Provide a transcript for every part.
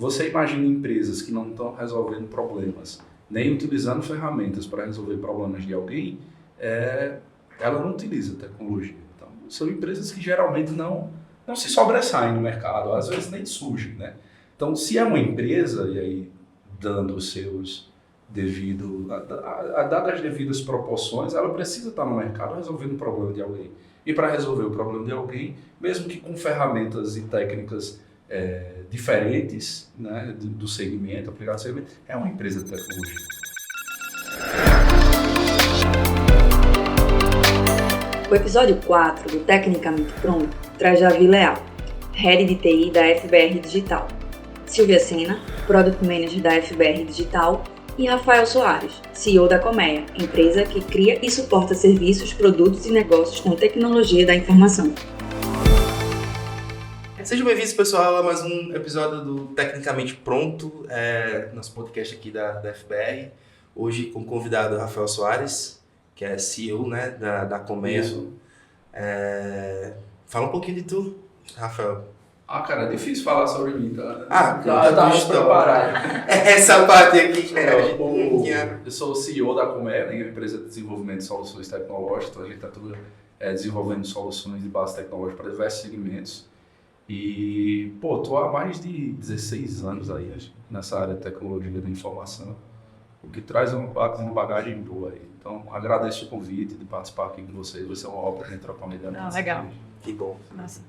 você imagina empresas que não estão resolvendo problemas, nem utilizando ferramentas para resolver problemas de alguém, ela não utiliza tecnologia. Então, são empresas que geralmente não se sobressaem no mercado, às vezes nem surgem, né? Então, se é uma empresa, e aí dando os seus dadas as devidas proporções, ela precisa estar no mercado resolvendo o problema de alguém. E para resolver o problema de alguém, mesmo que com ferramentas e técnicas diferentes, né, do segmento, aplicado ao segmento, é uma empresa de tecnologia. O episódio 4 do Tecnicamente Pronto traz Javi Leal, Head de TI da FBR Digital, Silvia Sena, Product Manager da FBR Digital, e Rafael Soares, CEO da Colmeia, empresa que cria e suporta serviços, produtos e negócios com tecnologia da informação. Sejam bem-vindos, pessoal, a mais um episódio do Tecnicamente Pronto, nosso podcast aqui da FBR. Hoje com o convidado Rafael Soares, que é CEO, né, da Colmeia. Isso. Fala um pouquinho de tu, Rafael. Cara, é difícil falar sobre mim, tá? Eu tava preparado. Essa parte aqui, Eu sou o CEO da Colmeia, uma empresa de desenvolvimento de soluções tecnológicas. Então a gente está tudo desenvolvendo soluções de base tecnológica para diversos segmentos. E, tô há mais de 16 anos aí nessa área de tecnologia da informação, o que traz uma bagagem boa aí. Então, agradeço o convite de participar aqui com vocês. Vai ser uma honra para a gente trocar uma ideia. Legal. Que bom. Nossa.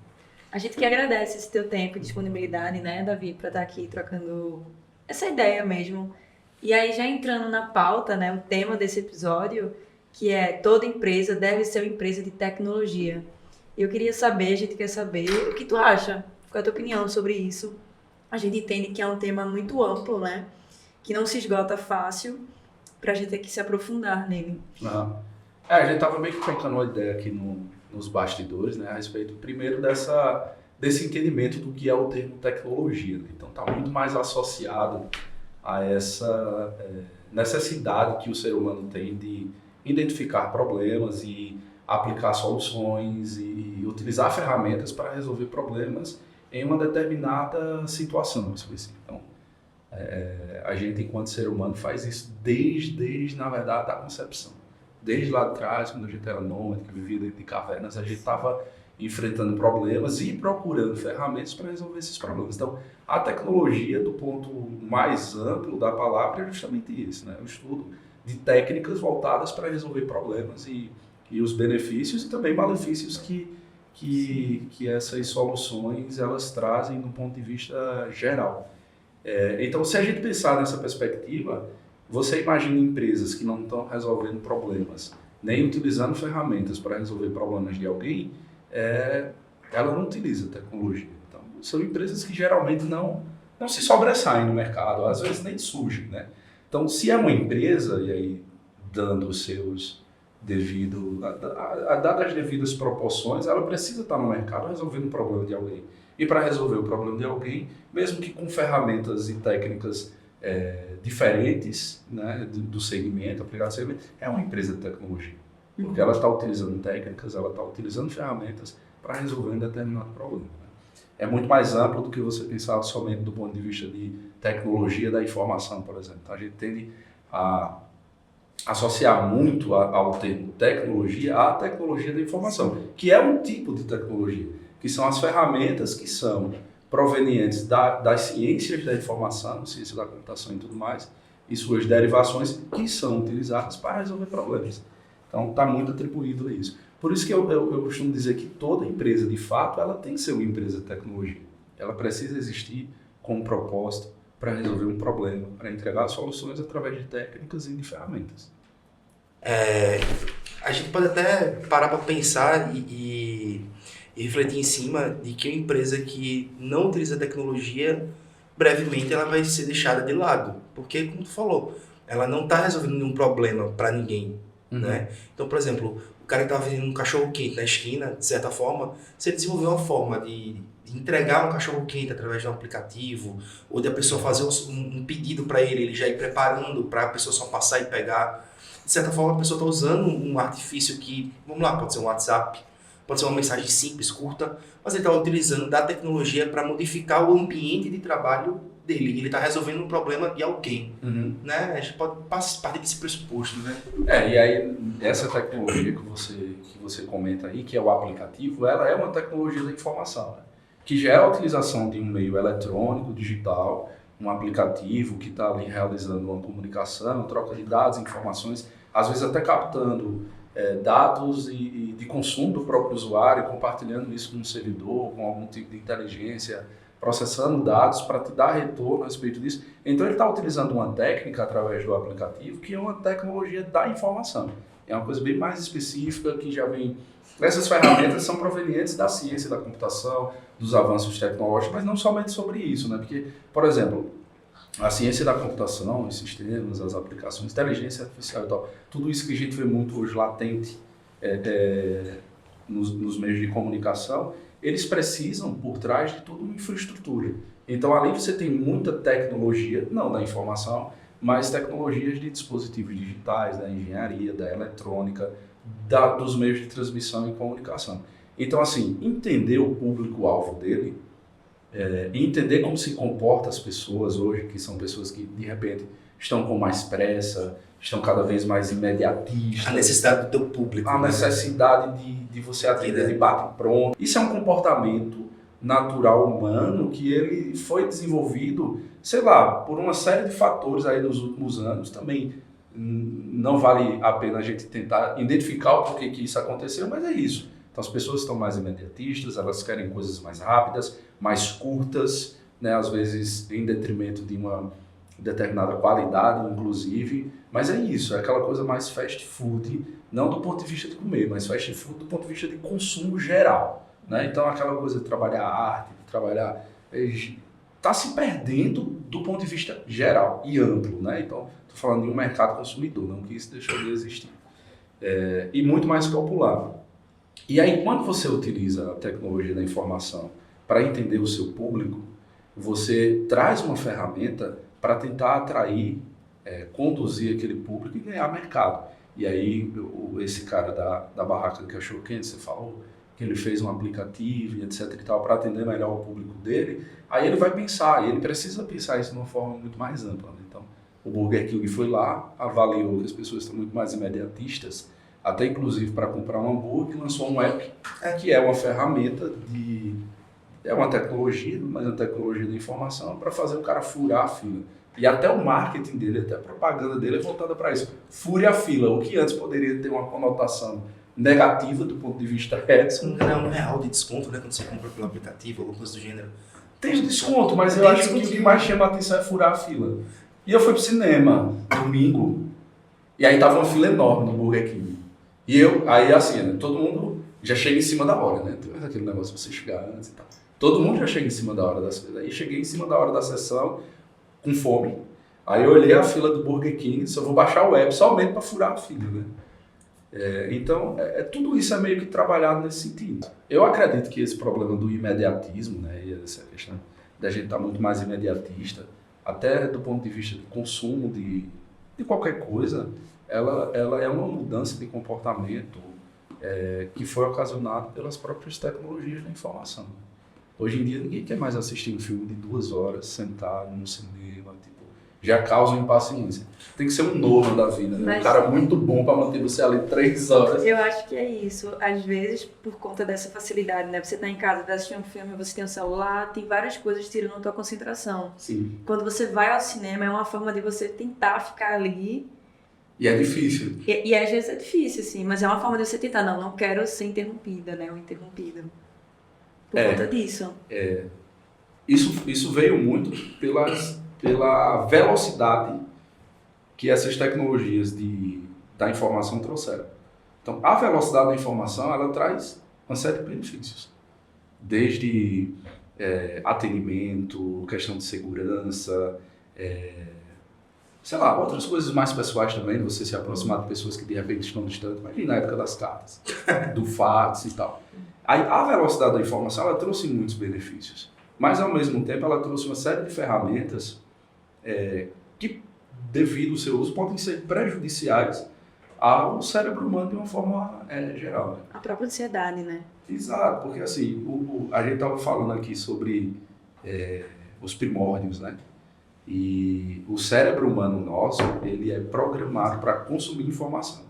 A gente que agradece esse teu tempo e disponibilidade, né, Davi, para estar aqui trocando essa ideia mesmo. E aí, já entrando na pauta, né, o tema desse episódio, que é toda empresa deve ser uma empresa de tecnologia. Eu queria saber, a gente quer saber o que tu acha, qual é a tua opinião sobre isso. A gente entende que é um tema muito amplo, né, que não se esgota fácil, para a gente ter que se aprofundar nele. A gente estava meio que trocando uma ideia aqui nos bastidores, né, a respeito, primeiro, desse entendimento do que é o termo tecnologia, né? Então, está muito mais associado a essa necessidade que o ser humano tem de identificar problemas e aplicar soluções e utilizar ferramentas para resolver problemas em uma determinada situação. Então, a gente, enquanto ser humano, faz isso desde na verdade, a concepção. Desde lá de trás, quando a gente era nômade, que vivia dentro de cavernas, a gente estava enfrentando problemas e procurando ferramentas para resolver esses problemas. Então, a tecnologia, do ponto mais amplo da palavra, é justamente isso, né? O estudo de técnicas voltadas para resolver problemas e os benefícios e também malefícios que essas soluções elas trazem do ponto de vista geral. Então, se a gente pensar nessa perspectiva, você imagina empresas que não estão resolvendo problemas, nem utilizando ferramentas para resolver problemas de alguém, ela não utiliza tecnologia. Então, são empresas que geralmente não se sobressaem no mercado, às vezes nem surgem, né? Então, se é uma empresa, e aí dando os seus dadas as devidas proporções, ela precisa estar no mercado resolvendo o problema de alguém. E para resolver o problema de alguém, mesmo que com ferramentas e técnicas diferentes, né, do segmento, aplicado ao segmento, é uma empresa de tecnologia. Porque ela está utilizando técnicas, ela está utilizando ferramentas para resolver um determinado problema. É muito mais amplo do que você pensar somente do ponto de vista de tecnologia da informação, por exemplo. Então, a gente tende a associar muito ao termo tecnologia à tecnologia da informação, que é um tipo de tecnologia, que são as ferramentas que são provenientes das ciências da informação, ciência da computação e tudo mais, e suas derivações que são utilizadas para resolver problemas. Então, está muito atribuído a isso. Por isso que eu costumo dizer que toda empresa, de fato, ela tem que ser uma empresa de tecnologia. Ela precisa existir com um propósito para resolver um problema, para entregar soluções através de técnicas e de ferramentas. A gente pode até parar para pensar e refletir em cima de que uma empresa que não utiliza tecnologia, brevemente ela vai ser deixada de lado. Porque, como tu falou, ela não está resolvendo nenhum problema para ninguém. Né? Então, por exemplo, o cara que estava vendendo um cachorro-quente na esquina, de certa forma, se ele desenvolver uma forma de entregar um cachorro-quente através de um aplicativo, ou de a pessoa fazer um pedido para ele já ir preparando para a pessoa só passar e pegar, de certa forma a pessoa está usando um artifício que, vamos lá, pode ser um WhatsApp, pode ser uma mensagem simples, curta, mas ele está utilizando da tecnologia para modificar o ambiente de trabalho dele, ele está resolvendo um problema de alguém, Uhum. né? A gente pode partir desse pressuposto, né? E aí, essa tecnologia que você comenta aí, que é o aplicativo, ela é uma tecnologia da informação, né? Que já é a utilização de um meio eletrônico, digital, um aplicativo que está ali realizando uma comunicação, troca de dados, informações, às vezes até captando dados e de consumo do próprio usuário, compartilhando isso com um servidor, com algum tipo de inteligência, processando dados para te dar retorno a respeito disso. Então ele está utilizando uma técnica através do aplicativo que é uma tecnologia da informação. É uma coisa bem mais específica que já vem... Essas ferramentas são provenientes da ciência da computação, dos avanços tecnológicos, mas não somente sobre isso, né? Porque, por exemplo, a ciência da computação, os sistemas, as aplicações, inteligência artificial e tal, tudo isso que a gente vê muito hoje latente nos meios de comunicação, eles precisam, por trás de toda uma infraestrutura. Então, além de você ter muita tecnologia, não da informação, mas tecnologias de dispositivos digitais, da engenharia, da eletrônica, dos meios de transmissão e comunicação. Então, assim, entender o público-alvo dele, entender como se comportam as pessoas hoje, que são pessoas que, de repente, estão com mais pressa, estão cada vez mais imediatistas. A necessidade do teu público. A necessidade de você atender de bate pronto. Isso é um comportamento natural humano que ele foi desenvolvido, sei lá, por uma série de fatores aí nos últimos anos. Também não vale a pena a gente tentar identificar o porquê que isso aconteceu, mas é isso. Então as pessoas estão mais imediatistas, elas querem coisas mais rápidas, mais curtas, né? Às vezes em detrimento de uma determinada qualidade, inclusive. Mas é isso, é aquela coisa mais fast food, não do ponto de vista de comer, mas fast food do ponto de vista de consumo geral, né? Então aquela coisa de trabalhar arte, de trabalhar... está se perdendo do ponto de vista geral e amplo, né? Então, estou falando de um mercado consumidor, não que isso deixou de existir. E muito mais popular. E aí, quando você utiliza a tecnologia da informação para entender o seu público, você traz uma ferramenta para tentar atrair, conduzir aquele público e ganhar mercado. E aí, esse cara da barraca do cachorro-quente, você falou que ele fez um aplicativo e etc e tal para atender melhor o público dele, aí ele vai pensar, e ele precisa pensar isso de uma forma muito mais ampla, né? Então, o Burger King foi lá, avaliou que as pessoas estão muito mais imediatistas, até inclusive para comprar um hambúrguer, lançou um app, que é uma ferramenta é uma tecnologia, mas é uma tecnologia de informação para fazer o cara furar a fila. E até o marketing dele, até a propaganda dele é voltada para isso. Fure a fila, o que antes poderia ter uma conotação negativa do ponto de vista ético. Não, R$1 de desconto, né? Quando você compra pelo aplicativo, alguma coisa do gênero. Tem desconto, mas eu acho que o que mais chama a atenção é furar a fila. E eu fui pro cinema, domingo, e aí tava uma fila enorme no Burger King. E aí assim, né, todo mundo já chega em cima da hora, né? Tem aquele negócio de você chegar antes e tal. Todo mundo já chega em cima da hora das coisas. Aí cheguei em cima da hora da sessão, com fome. Aí eu olhei a fila do Burger King, só vou baixar o app somente para furar a fila, né? Então, tudo isso é meio que trabalhado nesse sentido. Eu acredito que esse problema do imediatismo, né, e essa questão da gente estar muito mais imediatista, até do ponto de vista de consumo de qualquer coisa, ela é uma mudança de comportamento que foi ocasionada pelas próprias tecnologias da informação. Hoje em dia, ninguém quer mais assistir um filme de 2 horas, sentado no cinema, já causa impaciência. Tem que ser um novo da vida, né? Um cara muito bom para manter você ali 3 horas. Eu acho que é isso. Às vezes, por conta dessa facilidade, né? Você tá em casa, tá assistindo um filme, você tem um celular, tem várias coisas tirando a tua concentração. Sim. Quando você vai ao cinema, é uma forma de você tentar ficar ali. E é difícil. E às vezes é difícil, assim, mas é uma forma de você tentar. Não quero ser interrompida, né? Ou interrompido. Por conta disso. Isso veio muito pela velocidade que essas tecnologias da informação trouxeram. Então, a velocidade da informação, ela traz uma série de benefícios. Desde atendimento, questão de segurança, sei lá, outras coisas mais pessoais também, você se aproximar de pessoas que de repente estão distantes, imagina na época das cartas, do fax e tal. Aí, a velocidade da informação, ela trouxe muitos benefícios, mas ao mesmo tempo ela trouxe uma série de ferramentas que, devido ao seu uso, podem ser prejudiciais ao cérebro humano de uma forma geral. Né? A própria ansiedade, né? Exato, porque assim, a gente estava falando aqui sobre os primórdios, né? E o cérebro humano nosso, ele é programado para consumir informação.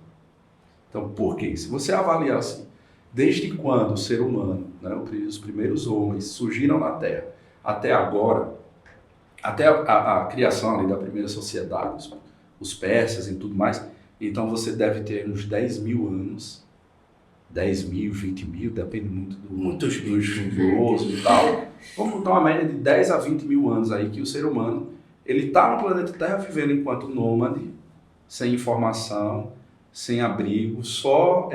Então, por quê? Se você avaliar assim, desde quando o ser humano, né, os primeiros homens surgiram na Terra, até agora, até a criação ali da primeira sociedade, os persas e tudo mais, então você deve ter uns 10 mil anos, 10 mil, 20 mil, depende muito do estudioso e tal. Vamos botar uma média de 10 a 20 mil anos aí que o ser humano, ele está no planeta Terra vivendo enquanto nômade, sem informação, sem abrigo, só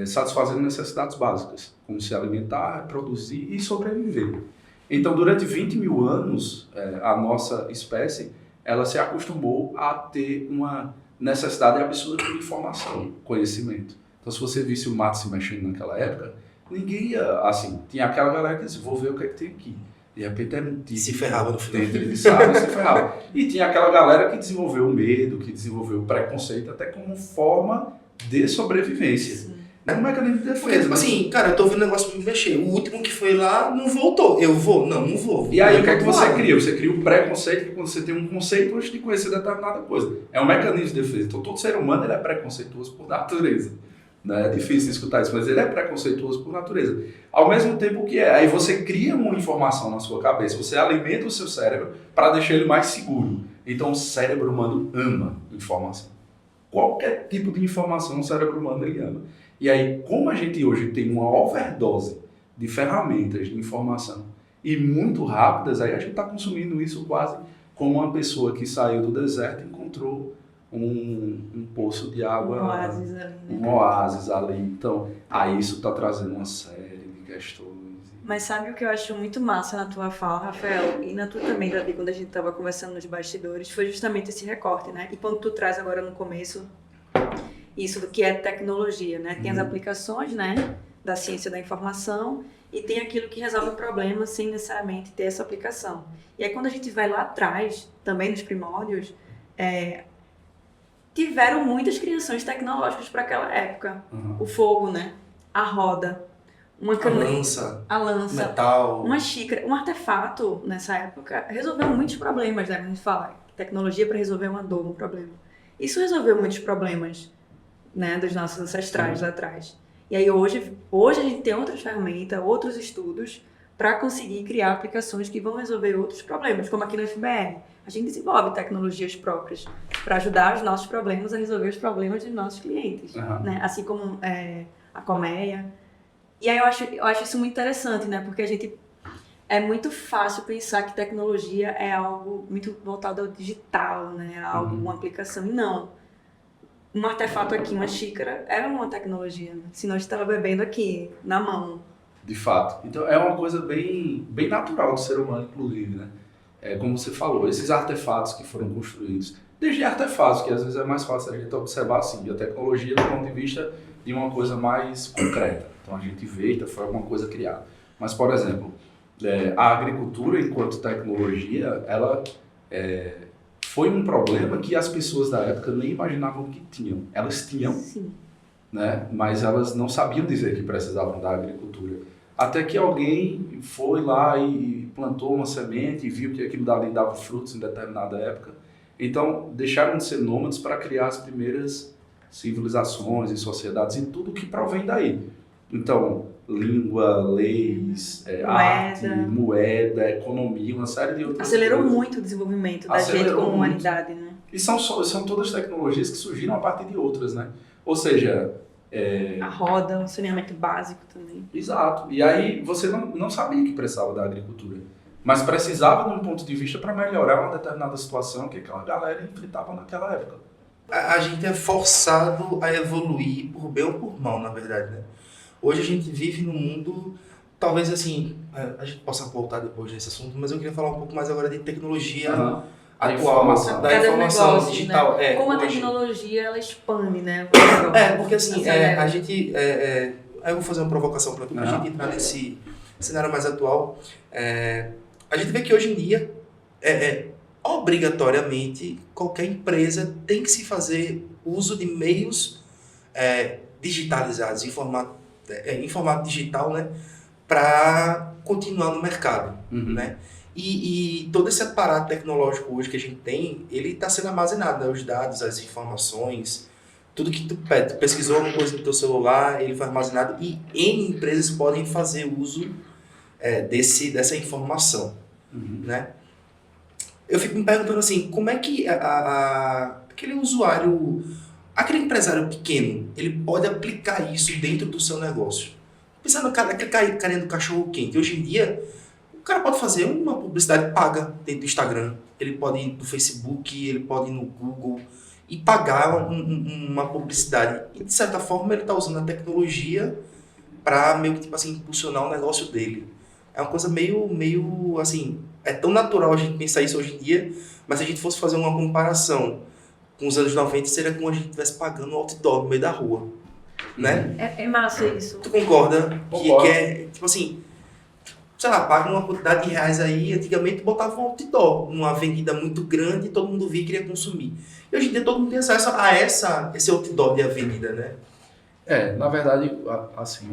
satisfazendo necessidades básicas, como se alimentar, produzir e sobreviver. Então, durante 20 mil anos, a nossa espécie, ela se acostumou a ter uma necessidade absurda de informação, conhecimento. Então, se você visse o mato se mexendo naquela época, ninguém ia, assim, tinha aquela galera que disse, vou ver o que é que tem aqui. De repente era um tipo, se ferrava no final. Se ferrava. E tinha aquela galera que desenvolveu o medo, que desenvolveu o preconceito, até como forma de sobrevivência. Sim. É um mecanismo de Porque, defesa. assim, cara, eu tô ouvindo o negócio me mexer. O último que foi lá não voltou. Eu vou? Não vou. E aí, o que é que você cria? Você cria o preconceito, que quando você tem um conceito antes de conhecer determinada coisa. É um mecanismo de defesa. Então, todo ser humano ele é preconceituoso por natureza. Né? É difícil escutar isso, mas ele é preconceituoso por natureza. Ao mesmo tempo que aí você cria uma informação na sua cabeça, você alimenta o seu cérebro para deixar ele mais seguro. Então, o cérebro humano ama informação. Qualquer tipo de informação, o cérebro humano ele ama. E aí, como a gente hoje tem uma overdose de ferramentas de informação e muito rápidas, aí a gente está consumindo isso quase como uma pessoa que saiu do deserto e encontrou um poço de água, um oásis ali, né? Um oásis ali. Então, aí isso está trazendo uma série de questões. Mas sabe o que eu acho muito massa na tua fala, Rafael, e na tua também, Davi, quando a gente estava conversando nos bastidores, foi justamente esse recorte, né? E quando tu traz agora no começo isso do que é tecnologia, né? Tem as aplicações, né, da ciência da informação e tem aquilo que resolve o problema sem necessariamente ter essa aplicação. E aí quando a gente vai lá atrás, também nos primórdios, tiveram muitas criações tecnológicas para aquela época. O fogo, né? A roda, uma caneta, a lança, metal, uma xícara, um artefato nessa época resolveu muitos problemas, né? A gente fala tecnologia para resolver uma dor, um problema. Isso resolveu muitos problemas, né, dos nossos ancestrais lá atrás. E aí hoje a gente tem outras ferramentas, outros estudos para conseguir criar aplicações que vão resolver outros problemas, como aqui no FBR. A gente desenvolve tecnologias próprias para ajudar os nossos problemas a resolver os problemas dos nossos clientes, né? Assim como a Colmeia. E aí eu acho isso muito interessante, né? Porque a gente é muito fácil pensar que tecnologia é algo muito voltado ao digital, né? Algo, uma aplicação. E não. Um artefato aqui, uma xícara, é uma tecnologia, né? Se nós estava bebendo aqui, na mão. De fato. Então, é uma coisa bem natural do ser humano, inclusive, né? Como você falou, esses artefatos que foram construídos, desde artefatos, que às vezes é mais fácil a gente observar assim, a tecnologia do ponto de vista de uma coisa mais concreta. Então, a gente vê, então foi alguma coisa criada. Mas, por exemplo, a agricultura, enquanto tecnologia, ela foi um problema que as pessoas da época nem imaginavam que tinham. Elas tinham, Sim. né? Mas elas não sabiam dizer que precisavam da agricultura. Até que alguém foi lá e plantou uma semente e viu que aquilo dali dava frutos em determinada época. Então, deixaram de ser nômades para criar as primeiras civilizações e sociedades e tudo que provém daí. Então, língua, leis, arte, moeda, economia, uma série de outras Acelerou coisas. muito o desenvolvimento da gente como humanidade, né? E são todas tecnologias que surgiram a partir de outras, né? Ou seja... A roda, o saneamento básico também. Exato. E aí você não sabia que precisava da agricultura. Mas precisava de um ponto de vista para melhorar uma determinada situação que aquela galera enfrentava naquela época. A gente é forçado a evoluir por bem ou por mal, na verdade, né? Hoje a gente vive num mundo, talvez assim, a gente possa voltar depois nesse assunto, mas eu queria falar um pouco mais agora de tecnologia atual, da informação negócio, digital. Né? Como a tecnologia, ela expande, né? Porque assim, a gente... aí eu vou fazer uma provocação para tu, pra gente entrar nesse cenário mais atual. A gente vê que hoje em dia, obrigatoriamente, qualquer empresa tem que se fazer uso de meios digitalizados, em formato digital, né, para continuar no mercado, né? E todo esse aparato tecnológico hoje que a gente tem, ele está sendo armazenado, né? Os dados, as informações, tudo que tu pesquisou alguma coisa no teu celular, ele foi armazenado e N empresas podem fazer uso dessa informação, né? Eu fico me perguntando assim, como é que aquele usuário, aquele empresário pequeno, ele pode aplicar isso dentro do seu negócio? Pensando naquele carinha do cachorro quente, hoje em dia, o cara pode fazer uma publicidade paga dentro do Instagram, ele pode ir no Facebook, ele pode ir no Google e pagar uma publicidade. E de certa forma ele está usando a tecnologia para meio que tipo assim, impulsionar o negócio dele. É uma coisa meio assim, é tão natural a gente pensar isso hoje em dia, mas se a gente fosse fazer uma comparação com os anos 90, seria como a gente estivesse pagando um outdoor no meio da rua, né? É massa isso. Tu concorda? Concordo. Que é, tipo assim, sei lá, paga uma quantidade de reais aí, antigamente botava um outdoor numa avenida muito grande e todo mundo via e queria consumir. E hoje em dia todo mundo tem acesso a esse outdoor de avenida, né? Na verdade, assim,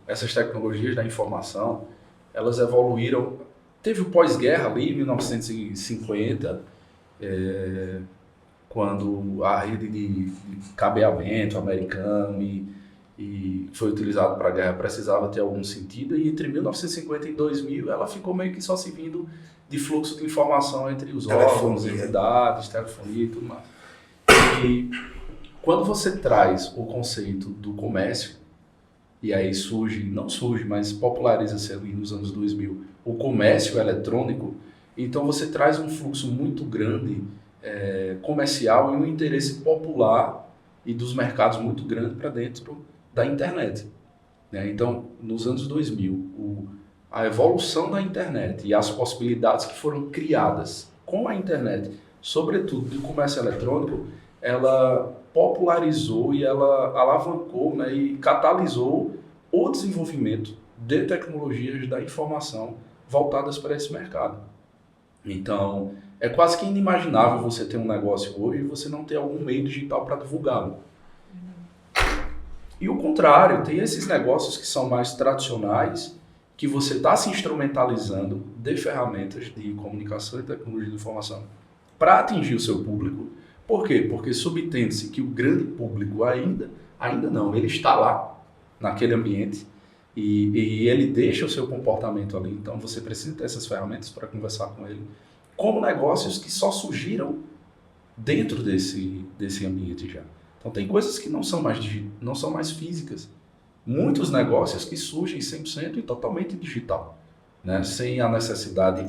essas tecnologias da informação, elas evoluíram. Teve o pós-guerra ali, em 1950, quando a rede de cabeamento americano e foi utilizado para a guerra precisava ter algum sentido, e entre 1950 e 2000 ela ficou meio que só servindo de fluxo de informação entre os órgãos, entidades, telefonia e tudo mais. E quando você traz o conceito do comércio, e aí mas populariza-se ali nos anos 2000, o comércio eletrônico, então você traz um fluxo muito grande comercial e um interesse popular e dos mercados muito grande para dentro da internet, né? Então, nos anos 2000, a evolução da internet e as possibilidades que foram criadas com a internet, sobretudo do comércio eletrônico, ela popularizou e ela alavancou, né, e catalisou o desenvolvimento de tecnologias da informação voltadas para esse mercado. Então, é quase que inimaginável você ter um negócio hoje e você não ter algum meio digital para divulgá-lo. E o contrário, tem esses negócios que são mais tradicionais, que você está se instrumentalizando de ferramentas de comunicação e tecnologia de informação para atingir o seu público. Por quê? Porque subtende-se que o grande público ainda não, ele está lá, naquele ambiente, e ele deixa o seu comportamento ali. Então você precisa ter essas ferramentas para conversar com ele, como negócios que só surgiram dentro desse ambiente já. Então tem coisas que não são mais físicas. Muitos negócios que surgem 100% e totalmente digital, né? Sem a necessidade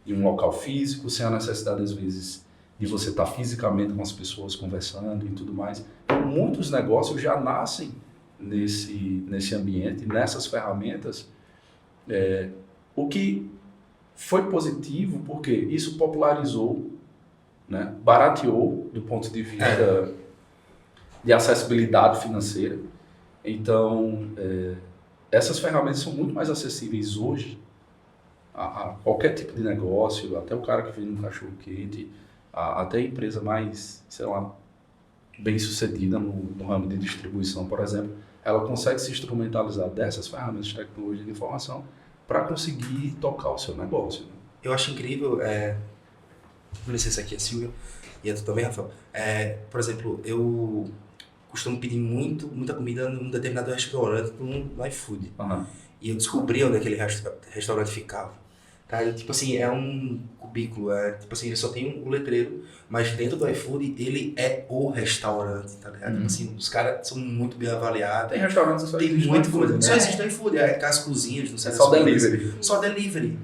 de um local físico, sem a necessidade, às vezes, de você estar fisicamente com as pessoas conversando e tudo mais. Então, muitos negócios já nascem nesse ambiente, nessas ferramentas, o que foi positivo porque isso popularizou, né? Barateou do ponto de vista de acessibilidade financeira. Então, essas ferramentas são muito mais acessíveis hoje a qualquer tipo de negócio, até o cara que vende um cachorro-quente, até a empresa mais, sei lá, bem sucedida no ramo de distribuição, por exemplo, ela consegue se instrumentalizar dessas ferramentas de tecnologia de informação para conseguir tocar o seu negócio, né? Eu acho incrível, com licença aqui, a Silvia, e a tu também, Rafael. Por exemplo, eu costumo pedir muita comida num determinado restaurante no iFood. Uhum. E eu descobri onde aquele restaurante ficava. Tá? Tipo assim, é um cubículo, tipo assim, ele só tem um letreiro, mas dentro do iFood ele é o restaurante, tá ligado? Tipo assim, os caras são muito bem avaliados. Tem restaurantes que só tem existe muito no iFood, né? Só existe no iFood, aquelas cozinhas, não sei só delivery. Só delivery.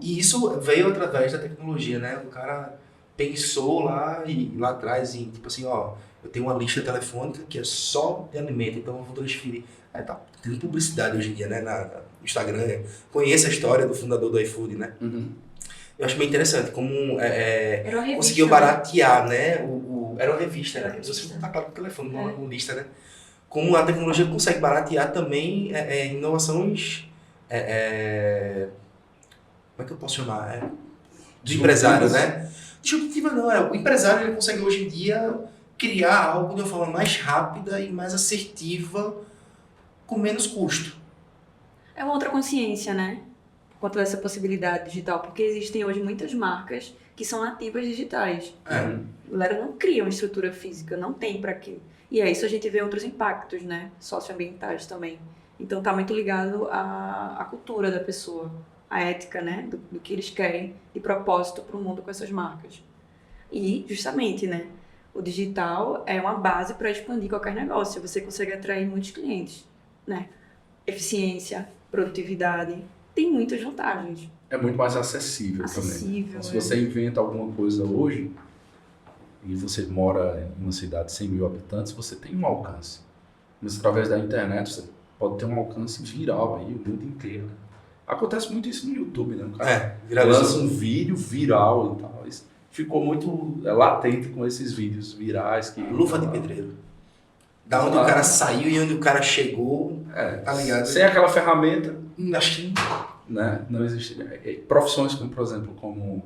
E isso veio através da tecnologia, né? O cara pensou lá atrás em, tipo assim, ó, eu tenho uma lista telefônica que é só de alimento, então eu vou transferir. Tá tendo publicidade hoje em dia, né, no Instagram. Conheço a história do fundador do iFood, né? Uhum. Eu acho bem interessante como Era uma revista, conseguiu baratear, né? Era uma revista, Era né? uma Se você revista. botar claro no telefone, uma lista, né? Como a tecnologia consegue baratear também inovações, como é que eu posso chamar? Do empresário, né? Disruptiva não, o empresário ele consegue hoje em dia criar algo de uma forma mais rápida e mais assertiva, com menos custo. É uma outra consciência, né? quanto a essa possibilidade digital, porque existem hoje muitas marcas que são nativas digitais. A galera não cria uma estrutura física, não tem para quê. E é isso a gente vê outros impactos, né? Socioambientais também. Então tá muito ligado à cultura da pessoa, à ética, né? Do que eles querem de propósito para o mundo com essas marcas. E, justamente, né? O digital é uma base para expandir qualquer negócio. Você consegue atrair muitos clientes, né? Eficiência, produtividade, tem muitas vantagens. É muito mais acessível também. Então, se você inventa alguma coisa hoje e você mora em uma cidade de 100 mil habitantes, você tem um alcance. Mas através da internet você pode ter um alcance viral aí, o mundo inteiro. Né? Acontece muito isso no YouTube, né? O cara lança um vídeo viral e tal. Isso ficou muito latente com esses vídeos virais. Luva de pedreiro. Da onde o cara saiu e onde o cara chegou, tá ligado? Sem aquela ferramenta, acho que né, não existe. Profissões como, por exemplo, como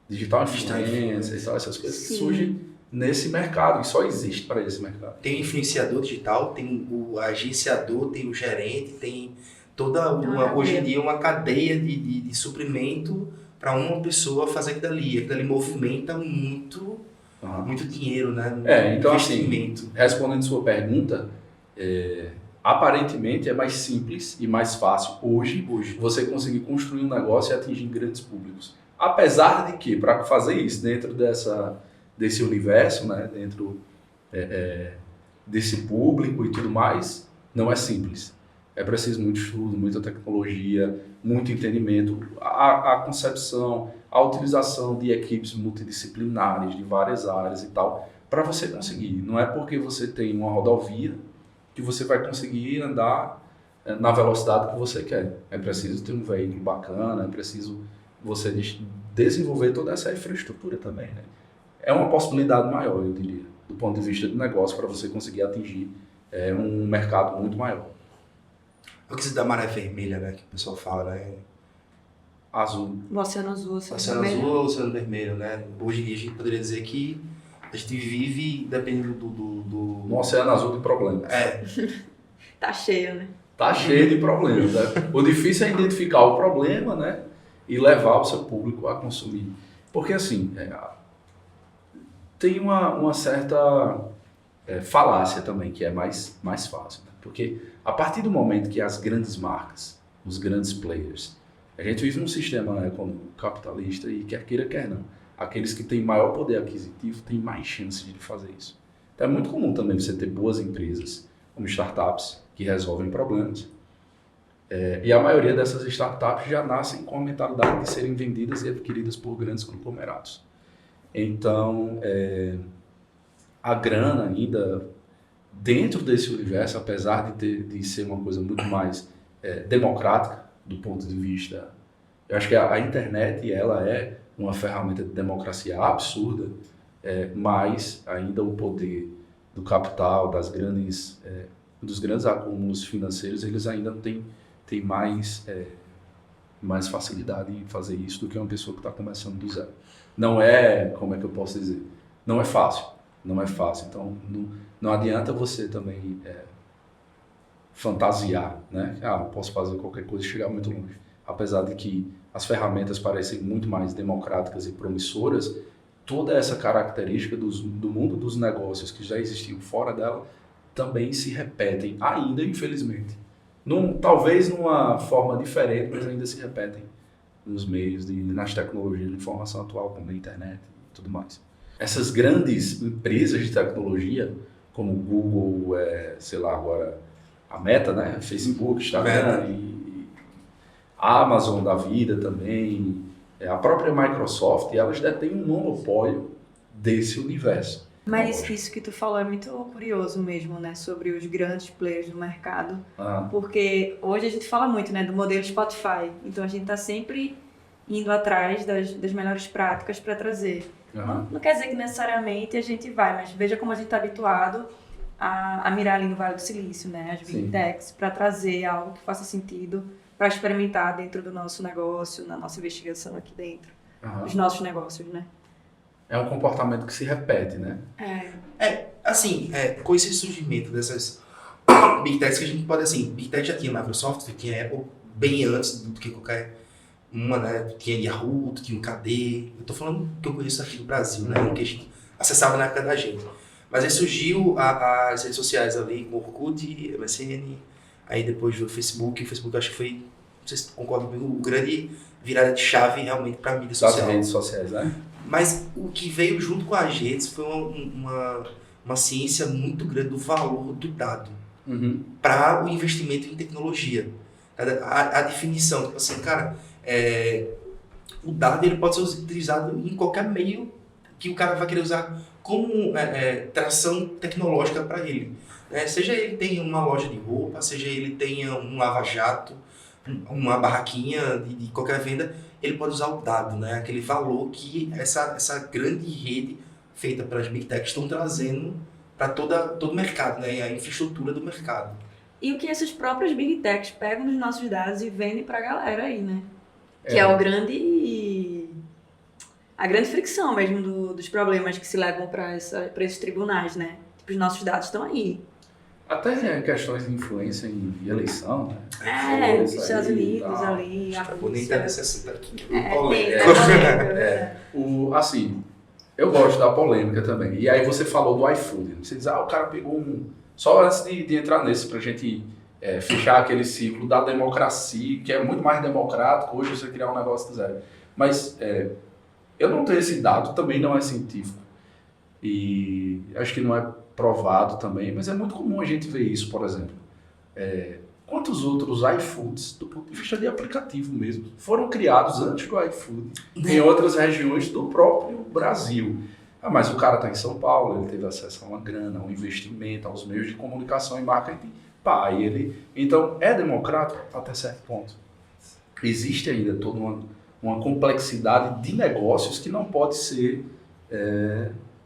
digital influencer e tal, essas coisas que surgem nesse mercado, e só existe para esse mercado. Tem o influenciador digital, tem o agenciador, tem o gerente, tem toda hoje em dia uma cadeia de suprimento para uma pessoa fazer aquilo ali. Aquilo ali movimenta muito dinheiro, né? Então assim, respondendo sua pergunta, aparentemente é mais simples e mais fácil hoje você conseguir construir um negócio e atingir grandes públicos. Apesar de que, para fazer isso dentro desse universo, né, dentro desse público e tudo mais, não é simples. É preciso muito estudo, muita tecnologia, muito entendimento, a concepção, a utilização de equipes multidisciplinares de várias áreas e tal, para você conseguir. Não é porque você tem uma rodovia que você vai conseguir andar na velocidade que você quer. É preciso ter um veículo bacana, é preciso você desenvolver toda essa infraestrutura também, né? É uma possibilidade maior, eu diria, do ponto de vista do negócio, para você conseguir atingir um mercado muito maior. O que se da maré vermelha, né, que o pessoal fala, né? Azul. O oceano azul, oceano azul ou oceano vermelho, né? Hoje em dia a gente poderia dizer que a gente vive dependendo no oceano azul de problemas. Tá cheio, né? Tá cheio de problemas, né? O difícil é identificar o problema, né? E levar o seu público a consumir. Porque, assim, tem uma certa falácia também, que é mais fácil. Né? Porque a partir do momento que as grandes marcas, os grandes players, a gente vive num sistema econômico capitalista e quer queira, quer não. Aqueles que têm maior poder aquisitivo têm mais chance de fazer isso. Então é muito comum também você ter boas empresas, como startups, que resolvem problemas. E a maioria dessas startups já nascem com a mentalidade de serem vendidas e adquiridas por grandes conglomerados. Então, a grana ainda, dentro desse universo, apesar de ser uma coisa muito mais democrática, do ponto de vista... Eu acho que a internet, ela é uma ferramenta de democracia absurda, mas ainda o poder do capital, dos grandes acúmulos financeiros, eles ainda têm mais facilidade em fazer isso do que uma pessoa que está começando do zero. Não é, como é que eu posso dizer? Não é fácil. Então, não adianta você também fantasiar, né? Eu posso fazer qualquer coisa e chegar muito longe. Apesar de que as ferramentas parecem muito mais democráticas e promissoras, toda essa característica do mundo dos negócios que já existiam fora dela também se repetem ainda, infelizmente. Talvez numa forma diferente, mas ainda se repetem nos meios, nas tecnologias de informação atual, como a internet e tudo mais. Essas grandes empresas de tecnologia, como Google, sei lá, agora a Meta, né? Facebook, Instagram e a Amazon da vida também, a própria Microsoft, elas detêm um monopólio desse universo. Mas isso que tu falou é muito curioso mesmo, né? Sobre os grandes players do mercado. Porque hoje a gente fala muito, né? Do modelo Spotify. Então a gente tá sempre indo atrás das melhores práticas para trazer. Não quer dizer que necessariamente a gente vai, mas veja como a gente tá habituado a mirar ali no Vale do Silício, né? As Big Techs, para trazer algo que faça sentido para experimentar dentro do nosso negócio, na nossa investigação aqui dentro. Os nossos negócios, né? É um comportamento que se repete, né? Com esse surgimento dessas Big Techs que a gente pode, assim, Big Tech já tinha Microsoft, tinha Apple, bem antes do que qualquer uma, né? Tinha Yahoo, tinha o KD. Eu tô falando que eu conheço aqui do Brasil, né? O que a gente acessava na época da gente. Mas aí surgiu as redes sociais ali, com Orkut, MSN, aí depois do Facebook. O Facebook acho que foi, não sei se tu concorda comigo, o grande virada de chave realmente para a mídia Das social. redes sociais, né? Mas o que veio junto com as redes foi uma ciência muito grande do valor do dado para o investimento em tecnologia. A definição, tipo assim, cara, o dado ele pode ser utilizado em qualquer meio que o cara vai querer usar como tração tecnológica para ele. Seja ele tenha uma loja de roupa, seja ele tenha um lava-jato, uma barraquinha de qualquer venda, ele pode usar o dado, né? Aquele valor que essa grande rede feita pelas Big Tech estão trazendo para todo o mercado, né? A infraestrutura do mercado. E o que essas próprias Big Techs pegam nos nossos dados e vendem pra galera aí, né? Que é a grande fricção mesmo dos problemas que se levam para esses tribunais, né? Tipo, os nossos dados estão aí. Até questões de influência em eleição, né? Os Estados Unidos ali, a Vou nem Rússia. entrar nesse assunto aqui. Assim, eu gosto da polêmica também. E aí você falou do iFood. Você diz, o cara pegou um... Só antes de entrar nesse, pra gente fechar aquele ciclo da democracia, que é muito mais democrático hoje você criar um negócio do zero. Mas eu não tenho esse dado, também não é científico. E acho que não é provado também, mas é muito comum a gente ver isso, por exemplo. Quantos outros iFoods, do ponto de vista de aplicativo mesmo, foram criados antes do iFood em outras regiões do próprio Brasil? Mas o cara está em São Paulo, ele teve acesso a uma grana, a um investimento, aos meios de comunicação e marketing. Então, é democrático até certo ponto. Existe ainda toda uma complexidade de negócios que não pode ser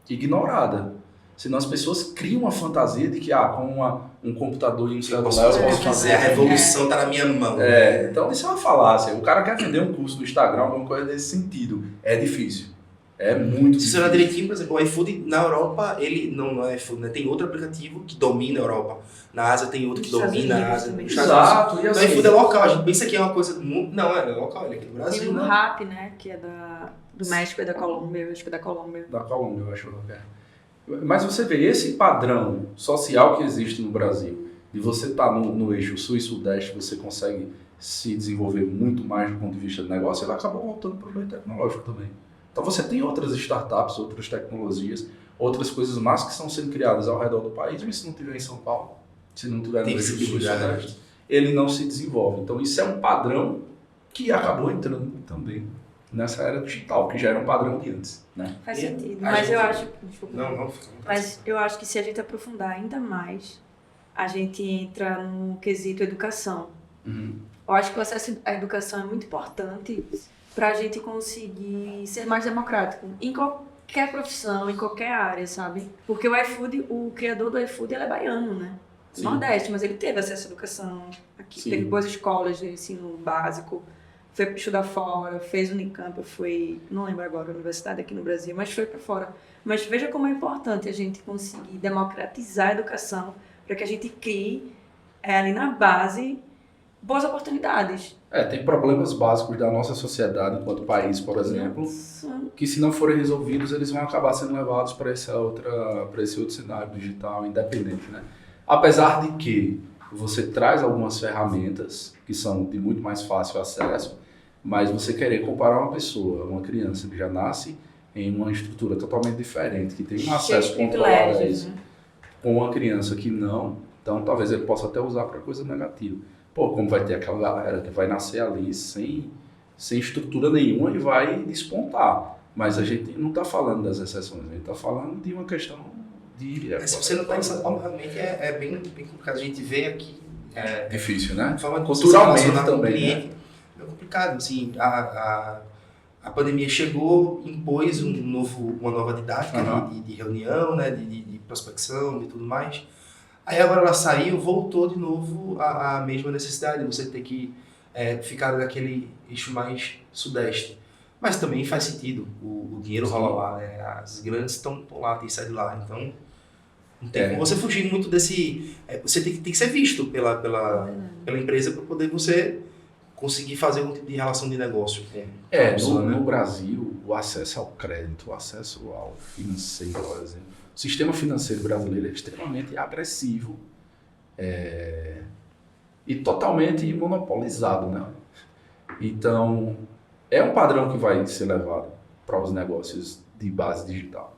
ignorada. Senão as pessoas criam uma fantasia de que com um computador e um celular eu posso fazer. A revolução está na minha mão. Então isso é uma falácia. O cara quer vender um curso no Instagram, alguma coisa desse sentido. É difícil. É muito difícil. Se olhar direitinho, por exemplo, o iFood na Europa, ele não é iFood, né? Tem outro aplicativo que domina a Europa. Na Ásia tem outro que domina a Ásia. Exato. Então o iFood é local. A gente pensa que é uma coisa muito... Não, é local, ele é aqui do Brasil. Tem o Rappi, né? Que é do México e da Colômbia. Eu acho que é da Colômbia. Da Colômbia, eu acho que é. Mas você vê esse padrão social que existe no Brasil, de você estar no eixo sul e sudeste, você consegue se desenvolver muito mais do ponto de vista de negócio, ele acaba voltando para o meio tecnológico também. Então você tem outras startups, outras tecnologias, outras coisas mais que estão sendo criadas ao redor do país, mas se não tiver em São Paulo, se não tiver no eixo sul e sudeste, ele não se desenvolve. Então isso é um padrão que acabou entrando também nessa era digital, que já era um padrão de antes, né? Faz sentido, mas eu acho... Desculpa. Não. Mas eu acho que se a gente aprofundar ainda mais, a gente entra no quesito educação. Eu acho que o acesso à educação é muito importante para a gente conseguir ser mais democrático em qualquer profissão, em qualquer área, sabe? Porque o iFood, o criador do iFood, ele é baiano, né? Do Nordeste, mas ele teve acesso à educação aqui, teve boas escolas de ensino básico, foi estudar fora, fez Unicamp, não lembro agora a universidade aqui no Brasil, mas foi para fora. Mas veja como é importante a gente conseguir democratizar a educação para que a gente crie ali na base boas oportunidades. Tem problemas básicos da nossa sociedade enquanto país, por exemplo, que se não forem resolvidos, eles vão acabar sendo levados para esse outro cenário digital independente, né? Apesar de que você traz algumas ferramentas que são de muito mais fácil acesso, mas você querer comparar uma criança que já nasce em uma estrutura totalmente diferente, que tem um acesso controlado a isso, com uma criança que não, então talvez ele possa até usar para coisa negativa. Como vai ter aquela galera que vai nascer ali sem estrutura nenhuma e vai despontar. Mas a gente não está falando das exceções, a gente está falando de uma questão de... Se você não está em São Paulo, realmente é bem complicado. A gente vê aqui... difícil, né? Culturalmente também, cliente, é complicado. Assim, a pandemia chegou, impôs uma nova didática de reunião, né, de prospecção e tudo mais. Aí agora ela saiu, voltou de novo a mesma necessidade de você ter que ficar naquele eixo mais sudeste. Mas também faz sentido, o dinheiro rola lá, né? As grandes estão lá, tem sede lá, então não tem como você fugir muito desse... você tem que ser visto pela empresa para poder você conseguir fazer algum tipo de relação de negócio com É, a pessoa, no né? Brasil, o acesso ao crédito, o acesso ao financeiro, por exemplo, o sistema financeiro brasileiro é extremamente agressivo e totalmente monopolizado, né? Então, é um padrão que vai ser levado para os negócios de base digital.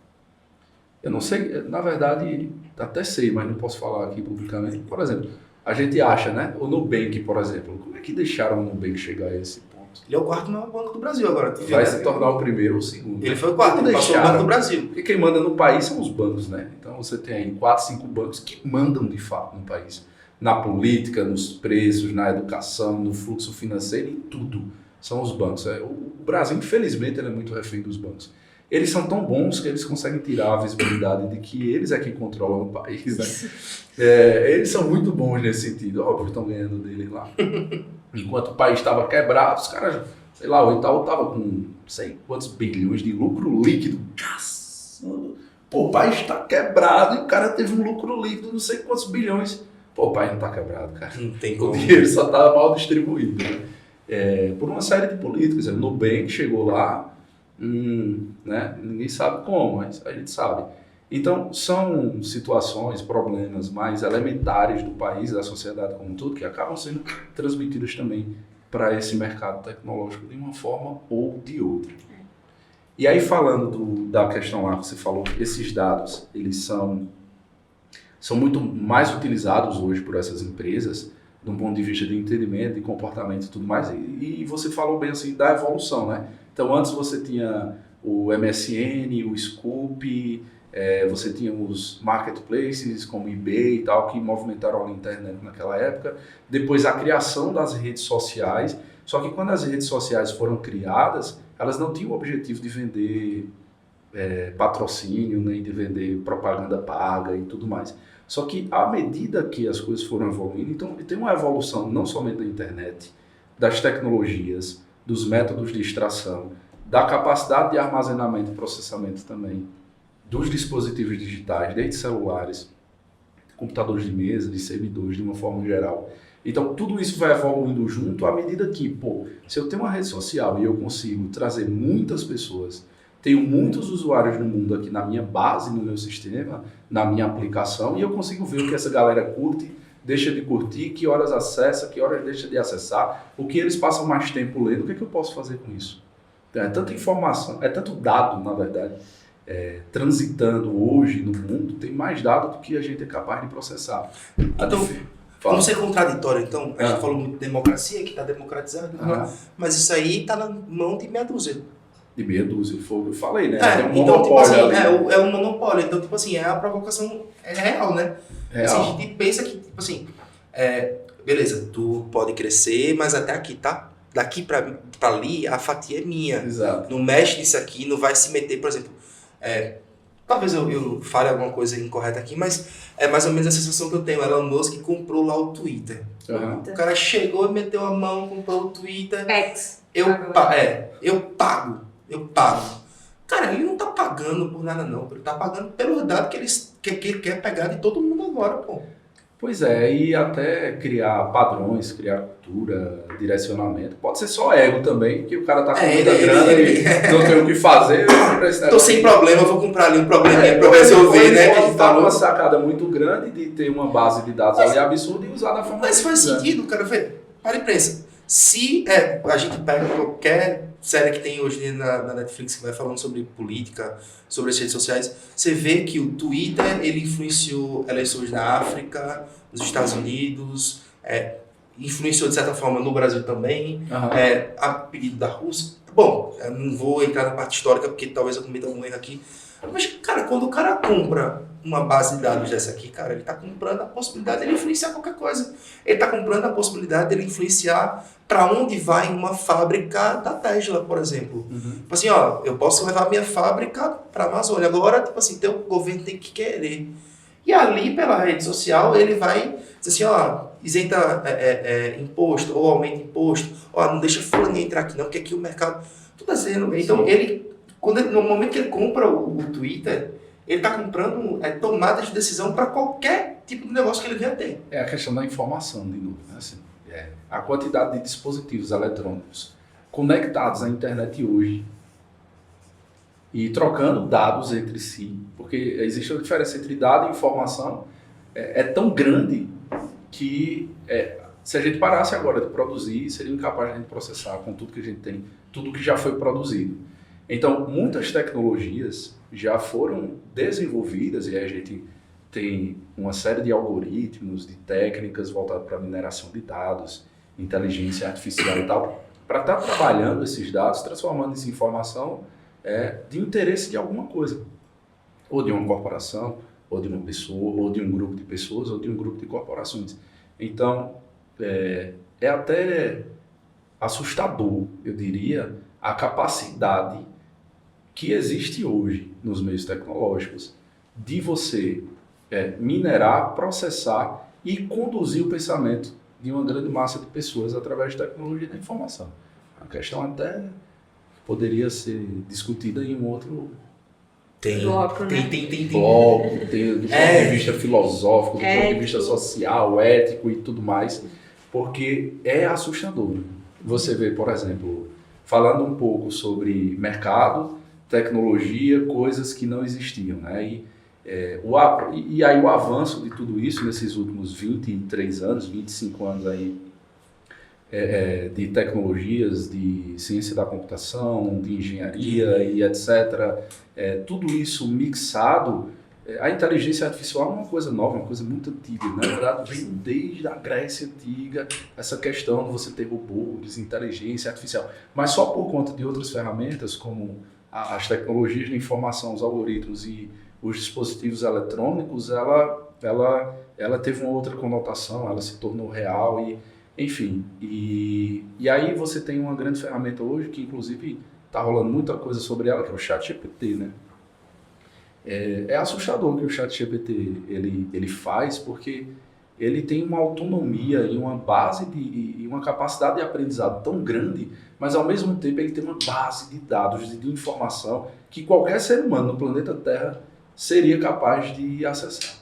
Eu não sei, na verdade, até sei, mas não posso falar aqui publicamente. Por exemplo, a gente acha, né? O Nubank, por exemplo, como é que deixaram o Nubank chegar a esse ponto? Ele é o quarto maior banco do Brasil agora. Vai se tornar o primeiro ou o segundo. Ele foi o quarto, Como ele passou o deixaram? Banco do Brasil. Porque quem manda no país são os bancos, né? Então você tem aí 4, 5 bancos que mandam de fato no país. Na política, nos preços, na educação, no fluxo financeiro, em tudo. São os bancos. O Brasil, infelizmente, ele é muito refém dos bancos. Eles são tão bons que eles conseguem tirar a visibilidade de que eles é que controlam o país, né? Eles são muito bons nesse sentido. Óbvio que estão ganhando deles lá. Enquanto o país estava quebrado, os caras, sei lá, o Itaú estava com não sei quantos bilhões de lucro líquido. Pô, o país está quebrado e o cara teve um lucro líquido de não sei quantos bilhões. Pô, o país não está quebrado, cara. Não tem O como. dinheiro só está mal distribuído, né? Por uma série de políticas. O Nubank chegou lá, né? Ninguém sabe como, mas a gente sabe. Então, são situações, problemas mais elementares do país, da sociedade como um todo, que acabam sendo transmitidas também para esse mercado tecnológico de uma forma ou de outra. E aí, falando da questão lá que você falou, esses dados, eles são muito mais utilizados hoje por essas empresas, de um ponto de vista de entendimento, de comportamento e tudo mais. E você falou bem assim da evolução, né? Então, antes você tinha o MSN, o Scoop, você tinha os marketplaces como eBay e tal, que movimentaram a internet naquela época. Depois a criação das redes sociais. Só que quando as redes sociais foram criadas, elas não tinham o objetivo de vender patrocínio, nem de vender propaganda paga e tudo mais. Só que à medida que as coisas foram evoluindo, então tem uma evolução não somente da internet, das tecnologias, dos métodos de extração, da capacidade de armazenamento e processamento também, dos dispositivos digitais, desde celulares, computadores de mesa, de servidores, de uma forma geral. Então, tudo isso vai evoluindo junto à medida que, se eu tenho uma rede social e eu consigo trazer muitas pessoas, tenho muitos usuários no mundo aqui na minha base, no meu sistema, na minha aplicação, e eu consigo ver o que essa galera curte, deixa de curtir, que horas acessa, que horas deixa de acessar, o que eles passam mais tempo lendo, o que é que eu posso fazer com isso? Então, é tanta informação, é tanto dado, na verdade, transitando hoje no mundo, tem mais dado do que a gente é capaz de processar. Então, vamos ser contraditório, então. A gente falou muito de democracia, que está democratizado, mas isso aí está na mão de meia dúzia. De meia dúzia, eu falei, né? Tem um então, tipo assim, ali. é um monopólio. Então, tipo assim, a provocação é real, né? Real. Assim, a gente pensa que, tipo assim, beleza, tu pode crescer, mas até aqui, tá? Daqui pra ali, a fatia é minha. Exato. Não mexe nisso aqui, não vai se meter, por exemplo. Talvez eu fale alguma coisa incorreta aqui, mas é mais ou menos a sensação que eu tenho. Elon Musk comprou lá o Twitter. O cara chegou e meteu a mão, comprou o Twitter. Eu pago. Cara, ele não tá pagando por nada, não. Ele tá pagando pelos dados que ele quer pegar de todo mundo agora, pô. Pois é, e até criar padrões, criar cultura, direcionamento. Pode ser só ego também, que o cara tá com muita grana e não tem o que fazer. Tô sem problema, eu vou comprar ali um probleminha pra eu resolver, né? Pode estar numa sacada muito grande de ter uma base de dados ali absurda e usar da forma Mas faz sentido, cara, vê. Para e pensa. Se a gente pega qualquer série que tem hoje na Netflix que vai falando sobre política, sobre as redes sociais, você vê que o Twitter, ele influenciou eleições na África, nos Estados Unidos, influenciou de certa forma no Brasil também, a pedido da Rússia. Bom, eu não vou entrar na parte histórica porque talvez eu cometa um erro aqui, mas, cara, quando o cara compra uma base de dados dessa aqui, cara, ele está comprando a possibilidade de ele influenciar qualquer coisa. Ele está comprando a possibilidade de ele influenciar para onde vai uma fábrica da Tesla, por exemplo. Tipo assim, ó, eu posso levar a minha fábrica para a Amazônia. Agora, tipo assim, o governo tem que querer. E ali, pela rede social, ele vai dizer assim, ó, isenta imposto, ou aumenta imposto, ó, não deixa fulaninho entrar aqui não, porque aqui o mercado... Tu tá dizendo, então no momento que ele compra o Twitter, ele está comprando tomadas de decisão para qualquer tipo de negócio que ele venha ter. É a questão da informação, de novo, né? Assim, A quantidade de dispositivos eletrônicos conectados à internet hoje e trocando dados entre si, porque existe uma diferença entre dado e informação, é tão grande que se a gente parasse agora de produzir, seria incapaz de a gente processar com tudo que a gente tem, tudo que já foi produzido. Então, muitas tecnologias já foram desenvolvidas e a gente tem uma série de algoritmos, de técnicas voltadas para a mineração de dados, inteligência artificial e tal, para estar trabalhando esses dados, transformando isso em informação de interesse de alguma coisa, ou de uma corporação, ou de uma pessoa, ou de um grupo de pessoas, ou de um grupo de corporações. Então, é até assustador, eu diria, a capacidade que existe hoje nos meios tecnológicos de você minerar, processar e conduzir o pensamento de uma grande massa de pessoas através da tecnologia da informação. A questão até poderia ser discutida em um outro bloco, né? bloco, do ponto de vista filosófico, do ponto de vista social, ético e tudo mais, porque é assustador. Você vê, por exemplo, falando um pouco sobre mercado, tecnologia, coisas que não existiam, né? E aí o avanço de tudo isso nesses últimos 23 anos, 25 anos aí, de tecnologias, de ciência da computação, de engenharia e etc. Tudo isso mixado, a inteligência artificial é uma coisa nova, uma coisa muito antiga. Na verdade, vem desde a Grécia Antiga, essa questão de você ter robôs, inteligência artificial. Mas só por conta de outras ferramentas, como as tecnologias de informação, os algoritmos e os dispositivos eletrônicos, ela teve uma outra conotação, ela se tornou real e, enfim. E aí você tem uma grande ferramenta hoje que, inclusive, está rolando muita coisa sobre ela, que é o ChatGPT, né? É assustador o que o ChatGPT ele faz, porque ele tem uma autonomia e uma base e uma capacidade de aprendizado tão grande, mas ao mesmo tempo ele tem uma base de dados, de informação que qualquer ser humano no planeta Terra seria capaz de acessar.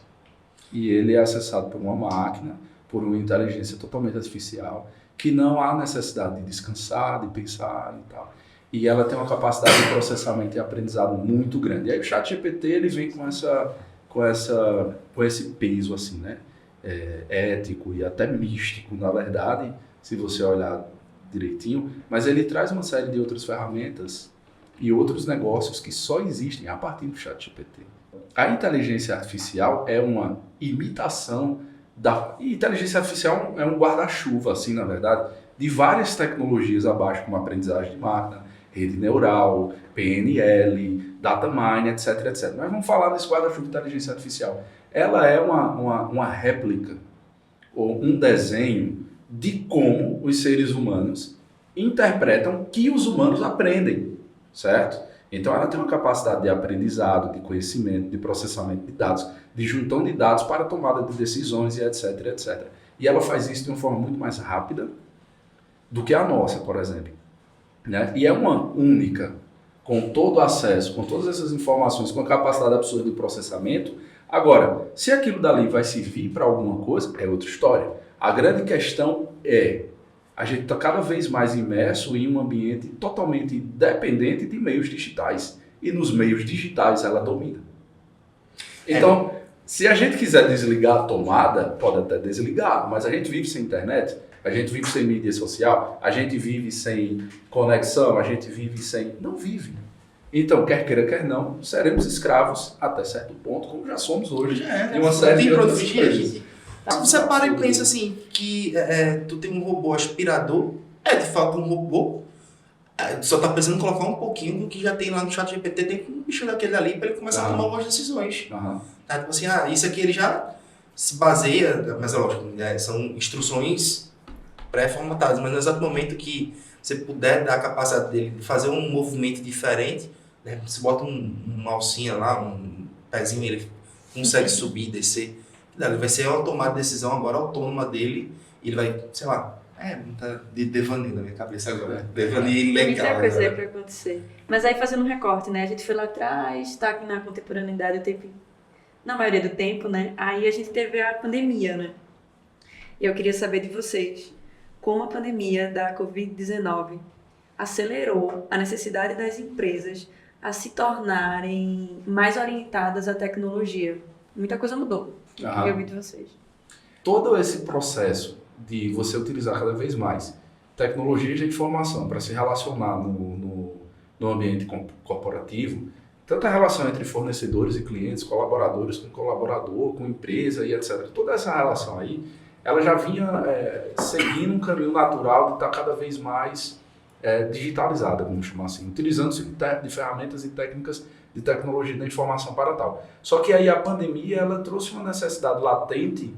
E ele é acessado por uma máquina, por uma inteligência totalmente artificial, que não há necessidade de descansar, de pensar e tal. E ela tem uma capacidade de processamento e aprendizado muito grande. E aí o ChatGPT ele vem com esse peso assim, né? Ético e até místico, na verdade, se você olhar direitinho, mas ele traz uma série de outras ferramentas e outros negócios que só existem a partir do ChatGPT. A inteligência artificial é uma imitação e inteligência artificial é um guarda-chuva, assim, na verdade, de várias tecnologias abaixo, como aprendizagem de máquina, rede neural, PNL, data mining, etc, etc. Mas vamos falar desse guarda-chuva de inteligência artificial. Ela é uma réplica ou um desenho de como os seres humanos interpretam que os humanos aprendem, certo? Então ela tem uma capacidade de aprendizado, de conhecimento, de processamento de dados, de juntão de dados para tomada de decisões e etc, etc. E ela faz isso de uma forma muito mais rápida do que a nossa, por exemplo. Né? E é uma única, com todo o acesso, com todas essas informações, com a capacidade absurda de processamento. Agora, se aquilo dali vai servir para alguma coisa, é outra história. A grande questão a gente está cada vez mais imerso em um ambiente totalmente dependente de meios digitais. E nos meios digitais ela domina. Então, se a gente quiser desligar a tomada, pode até desligar, mas a gente vive sem internet, a gente vive sem mídia social, a gente vive sem conexão, a gente vive sem... Não vive. Então, quer queira, quer não, seremos escravos até certo ponto, como já somos hoje. E uma série de outras coisas. Se você para e pensa assim, que tu tem um robô aspirador, de fato um robô, só tá precisando colocar um pouquinho do que já tem lá no ChatGPT, tem um bicho daquele ali para ele começar a tomar algumas decisões. Tipo assim, isso aqui ele já se baseia, mas é lógico, são instruções pré-formatadas, mas no exato momento que você puder dar a capacidade dele de fazer um movimento diferente, né, você bota uma alcinha lá, um pezinho, ele consegue subir e descer. Ele vai ser a tomada de decisão agora autônoma dele, e ele vai, sei lá, tá de devaneio na minha cabeça agora. Devaneio legal. Muita coisa aí pra acontecer. Mas aí fazendo um recorte, né? A gente foi lá atrás, tá aqui na contemporaneidade, na maioria do tempo, né? Aí a gente teve a pandemia, né? E eu queria saber de vocês, como a pandemia da Covid-19 acelerou a necessidade das empresas a se tornarem mais orientadas à tecnologia. Muita coisa mudou. Eu vi de vocês. Todo esse processo de você utilizar cada vez mais tecnologia de informação para se relacionar no ambiente corporativo, tanto a relação entre fornecedores e clientes, colaboradores com colaborador, com empresa e etc. Toda essa relação aí, ela já vinha seguindo um caminho natural de estar cada vez mais digitalizada, vamos chamar assim, utilizando-se de ferramentas e técnicas de tecnologia da informação para tal. Só que aí a pandemia ela trouxe uma necessidade latente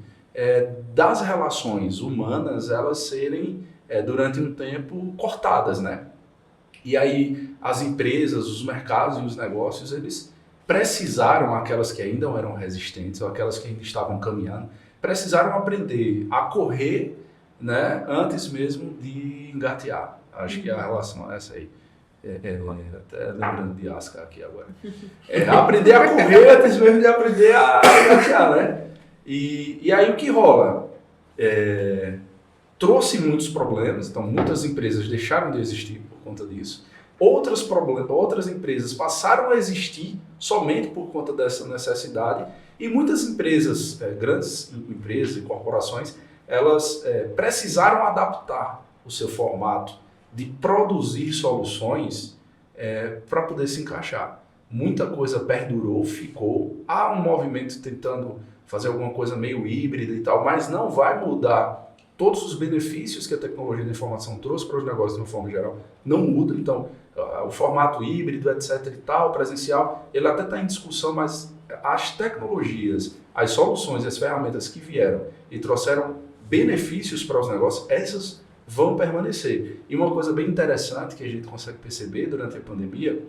das relações humanas elas serem, durante um tempo, cortadas, né? E aí as empresas, os mercados e os negócios, eles precisaram, aquelas que ainda eram resistentes ou aquelas que ainda estavam caminhando, precisaram aprender a correr, né, antes mesmo de engatear. Acho que a relação é essa aí. Até lembrando de Ascar aqui agora. Aprender a correr antes mesmo de aprender a engatear, né? E aí o que rola? Trouxe muitos problemas, então muitas empresas deixaram de existir por conta disso. Outras empresas passaram a existir somente por conta dessa necessidade e muitas empresas, grandes empresas e corporações, elas precisaram adaptar o seu formato de produzir soluções para poder se encaixar. Muita coisa perdurou, ficou. Há um movimento tentando fazer alguma coisa meio híbrida e tal, mas não vai mudar todos os benefícios que a tecnologia da informação trouxe para os negócios de uma forma geral. Não muda, então o formato híbrido, etc e tal, presencial, ele até está em discussão, mas as tecnologias, as soluções, as ferramentas que vieram e trouxeram benefícios para os negócios, essas vão permanecer. E uma coisa bem interessante que a gente consegue perceber durante a pandemia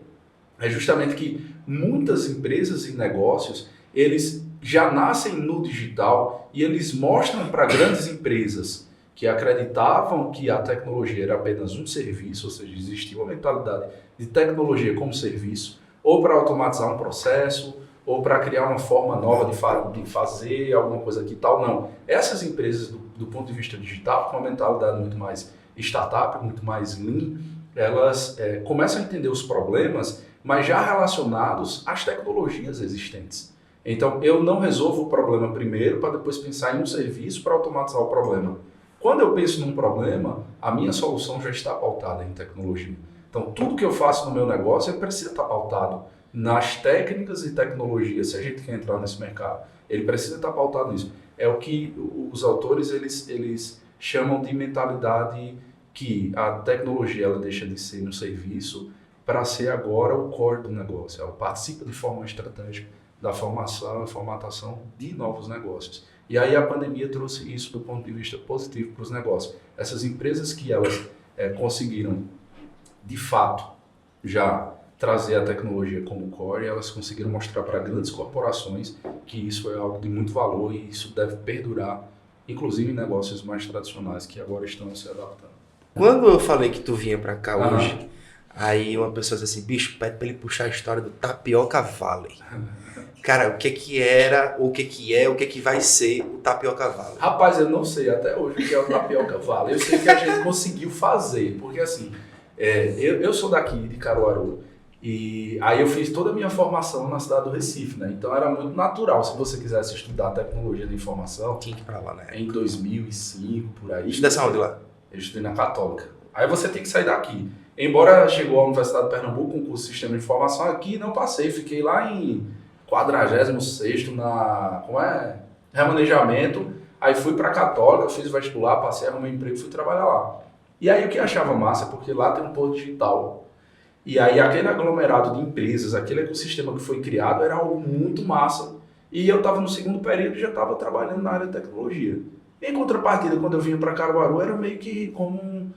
é justamente que muitas empresas e negócios, eles já nascem no digital e eles mostram para grandes empresas que acreditavam que a tecnologia era apenas um serviço, ou seja, existia uma mentalidade de tecnologia como serviço, ou para automatizar um processo, ou para criar uma forma nova de fazer alguma coisa que tal, não. Essas empresas, do ponto de vista digital, com uma mentalidade muito mais startup, muito mais lean, elas começam a entender os problemas, mas já relacionados às tecnologias existentes. Então, eu não resolvo o problema primeiro para depois pensar em um serviço para automatizar o problema. Quando eu penso num problema, a minha solução já está pautada em tecnologia. Então, tudo que eu faço no meu negócio precisa estar pautado nas técnicas e tecnologias. Se a gente quer entrar nesse mercado, ele precisa estar pautado nisso. É o que os autores eles chamam de mentalidade que a tecnologia ela deixa de ser um serviço para ser agora o core do negócio. Ela participa de forma estratégica da formação e formatação de novos negócios. E aí a pandemia trouxe isso do ponto de vista positivo para os negócios. Essas empresas que elas conseguiram, de fato, já trazer a tecnologia como core, elas conseguiram mostrar para grandes corporações que isso é algo de muito valor e isso deve perdurar, inclusive em negócios mais tradicionais que agora estão se adaptando. Quando eu falei que tu vinha para cá hoje, aí uma pessoa disse assim, bicho, pede para ele puxar a história do Tapioca Valley. Cara, o que era, o que vai ser o Tapioca Valley? Rapaz, eu não sei até hoje o que é o Tapioca Valley. Eu sei que a gente conseguiu fazer, porque assim, eu sou daqui de Caruaru e aí eu fiz toda a minha formação na cidade do Recife, né? Então era muito natural, se você quisesse estudar tecnologia da informação, tinha que ir pra lá, né? Em 2005, por aí. Estudei onde lá? Eu estudei na Católica. Aí você tem que sair daqui. Embora chegou à Universidade de Pernambuco com um curso de Sistema de Informação, aqui não passei, fiquei lá em 46º remanejamento, aí fui para a Católica, fiz vestibular, passei, arrumei emprego e fui trabalhar lá. E aí o que eu achava massa, porque lá tem um polo digital, e aí aquele aglomerado de empresas, aquele ecossistema que foi criado era algo muito massa, e eu estava no segundo período e já estava trabalhando na área de tecnologia. Em contrapartida, quando eu vinha para Caruaru, era meio que como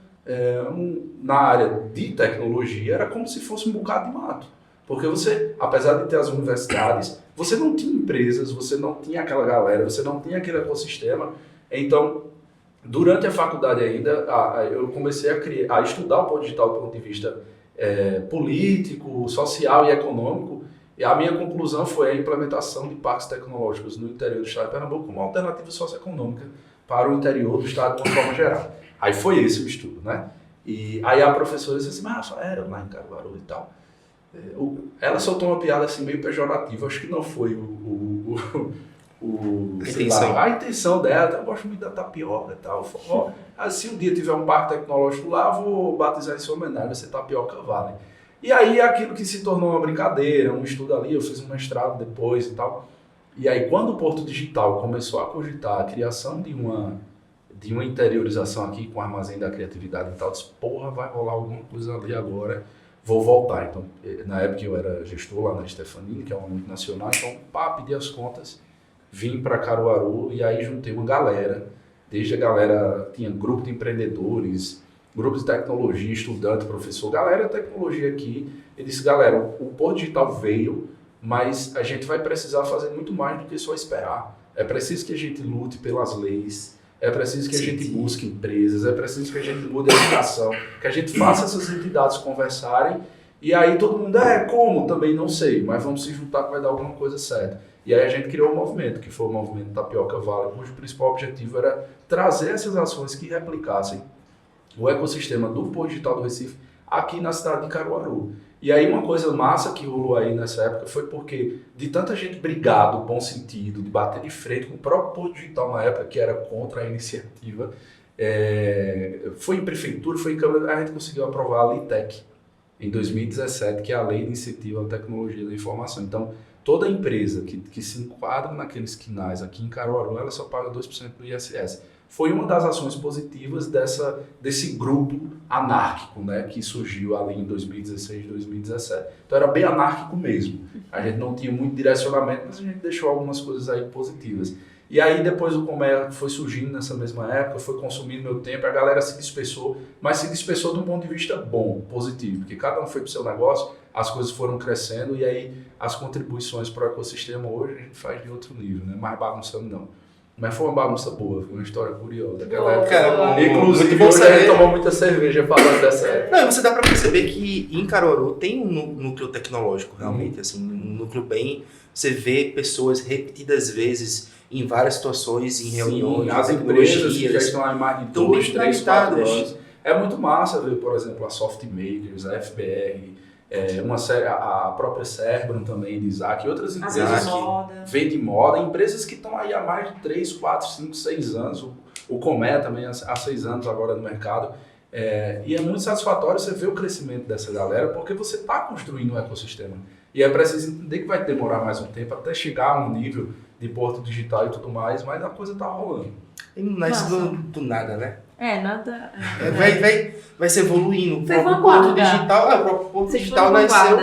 na área de tecnologia, era como se fosse um bocado de mato. Porque você, apesar de ter as universidades, você não tinha empresas, você não tinha aquela galera, você não tinha aquele ecossistema. Então, durante a faculdade ainda, eu comecei a estudar o polo digital do ponto de vista político, social e econômico. E a minha conclusão foi a implementação de parques tecnológicos no interior do estado de Pernambuco como alternativa socioeconômica para o interior do estado de uma forma geral. Aí foi esse o estudo, né? E aí a professora disse assim, mas Rafael, era lá em Caruaru e tal. Ela soltou uma piada assim meio pejorativa, acho que não foi a intenção dela, eu gosto muito da tapioca e tal. Se um dia tiver um parque tecnológico lá, vou batizar em sua homenagem, vai ser Tapioca Valley. E aí aquilo que se tornou uma brincadeira, um estudo ali, eu fiz um mestrado depois e tal. E aí quando o Porto Digital começou a cogitar a criação de uma interiorização aqui com o Armazém da Criatividade e tal, eu disse, porra, vai rolar alguma coisa ali agora, vou voltar. Então, na época eu era gestor lá na Stefanini, que é uma multinacional, então, pedi as contas, vim para Caruaru e aí juntei uma galera, desde a galera, tinha grupo de empreendedores, grupo de tecnologia, estudante, professor, galera de tecnologia aqui, e disse, galera, o Porto Digital veio, mas a gente vai precisar fazer muito mais do que só esperar. É preciso que a gente lute pelas leis, é preciso que a gente busque empresas, é preciso que a gente mude a educação, que a gente faça essas entidades conversarem, e aí todo mundo, como? Também não sei, mas vamos se juntar que vai dar alguma coisa certa. E aí a gente criou um movimento, que foi o movimento Tapioca Valley, cujo principal objetivo era trazer essas ações que replicassem o ecossistema do Porto Digital do Recife aqui na cidade de Caruaru. E aí uma coisa massa que rolou aí nessa época foi porque de tanta gente brigar, no bom sentido, de bater de frente com o próprio Porto Digital na época, que era contra a iniciativa, foi em prefeitura, foi em Câmara, a gente conseguiu aprovar a LITEC em 2017, que é a Lei de Incentivo à Tecnologia da Informação. Então, toda empresa que se enquadra naqueles quinais aqui em Caruaru, ela só paga 2% do ISS. Foi uma das ações positivas desse grupo anárquico, né, que surgiu ali em 2016, 2017. Então era bem anárquico mesmo. A gente não tinha muito direcionamento, mas a gente deixou algumas coisas aí positivas. E aí depois o comércio foi surgindo nessa mesma época, foi consumindo meu tempo, a galera se dispersou, mas se dispersou de um ponto de vista bom, positivo, porque cada um foi para o seu negócio, as coisas foram crescendo e aí as contribuições para o ecossistema hoje a gente faz de outro nível, né? Mais bagunçando não. Mas foi uma bagunça boa, foi uma história curiosa. Aquela época, inclusive, você a gente tomou muita cerveja falando dessa época. Não, você dá para perceber que em Caruaru tem um núcleo tecnológico, realmente, assim, um núcleo bem... Você vê pessoas repetidas vezes em várias situações, em reuniões, as empresas que já estão há mais de 2, 3, 4 anos. É muito massa ver, por exemplo, a Softmakers, a FBR, a própria Cerbrum também, de Isaac, e outras empresas que vêm de moda, empresas que estão aí há mais de 3, 4, 5, 6 anos, o Comé também há 6 anos agora no mercado, e é muito satisfatório você ver o crescimento dessa galera, porque você está construindo um ecossistema, e é preciso entender que vai demorar mais um tempo até chegar a um nível de Porto Digital e tudo mais, mas a coisa está rolando. E não nasce do nada, né? Nada. Vai se evoluindo. O Foi próprio Porto Digital, o próprio Porto Digital nasceu.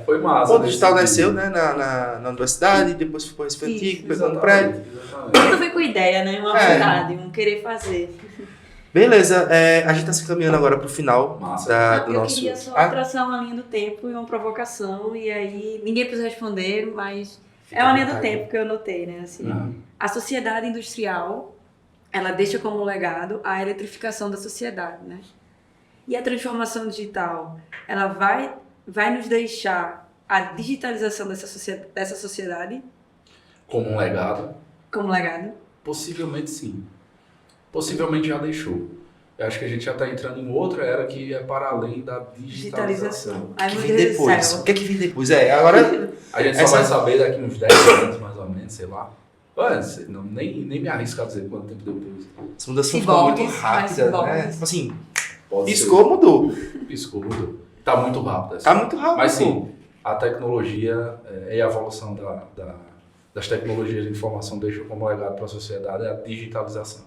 Foi massa. O Porto Digital nasceu, né, na universidade, depois foi para o Recife Antigo, pegou um prédio. Tudo foi com ideia, né? Uma vontade, um querer fazer. Beleza, a gente está se caminhando agora para o final do eu nosso... queria só traçar uma linha do tempo e uma provocação, e aí ninguém precisa responder, mas é uma linha do tempo que eu notei, né? Assim, a sociedade industrial, ela deixa como legado a eletrificação da sociedade, né? E a transformação digital, ela vai nos deixar a digitalização dessa sociedade? Como um legado? Como legado? Possivelmente sim. Possivelmente já deixou. Eu acho que a gente já está entrando em outra era que é para além da digitalização. Ai, que meu vem Deus depois? do céu. O que é que vem depois? Agora... A gente só vai saber daqui uns 10 anos, mais ou menos, sei lá. Nem me arrisco a dizer quanto tempo depois. Essa mudança ficou muito rápida, né? Tipo assim, piscou, mudou. Piscou, mudou. Tá muito rápido. Assim. Tá muito rápido. Mas sim, a tecnologia e a evolução das tecnologias de informação deixam como legado para a sociedade a digitalização.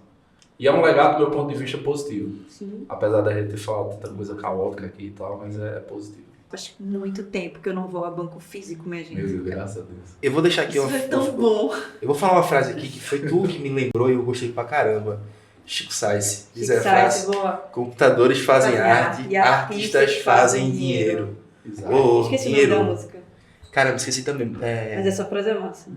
E é um legado do meu ponto de vista positivo. Sim. Apesar da gente ter falado tanta coisa caótica aqui e tal, mas é positivo. Faz muito tempo que eu não vou a banco físico, minha gente. Meu Deus, graças a Deus. Eu vou deixar aqui Isso é tão bom. Eu vou falar uma frase aqui que foi tu que me lembrou e eu gostei pra caramba. Chico Sainz diz a frase: boa. Computadores fazem arte e artistas fazem dinheiro. Exato. Esqueci o nome da música. Cara, eu esqueci também. Mas é só frase massa.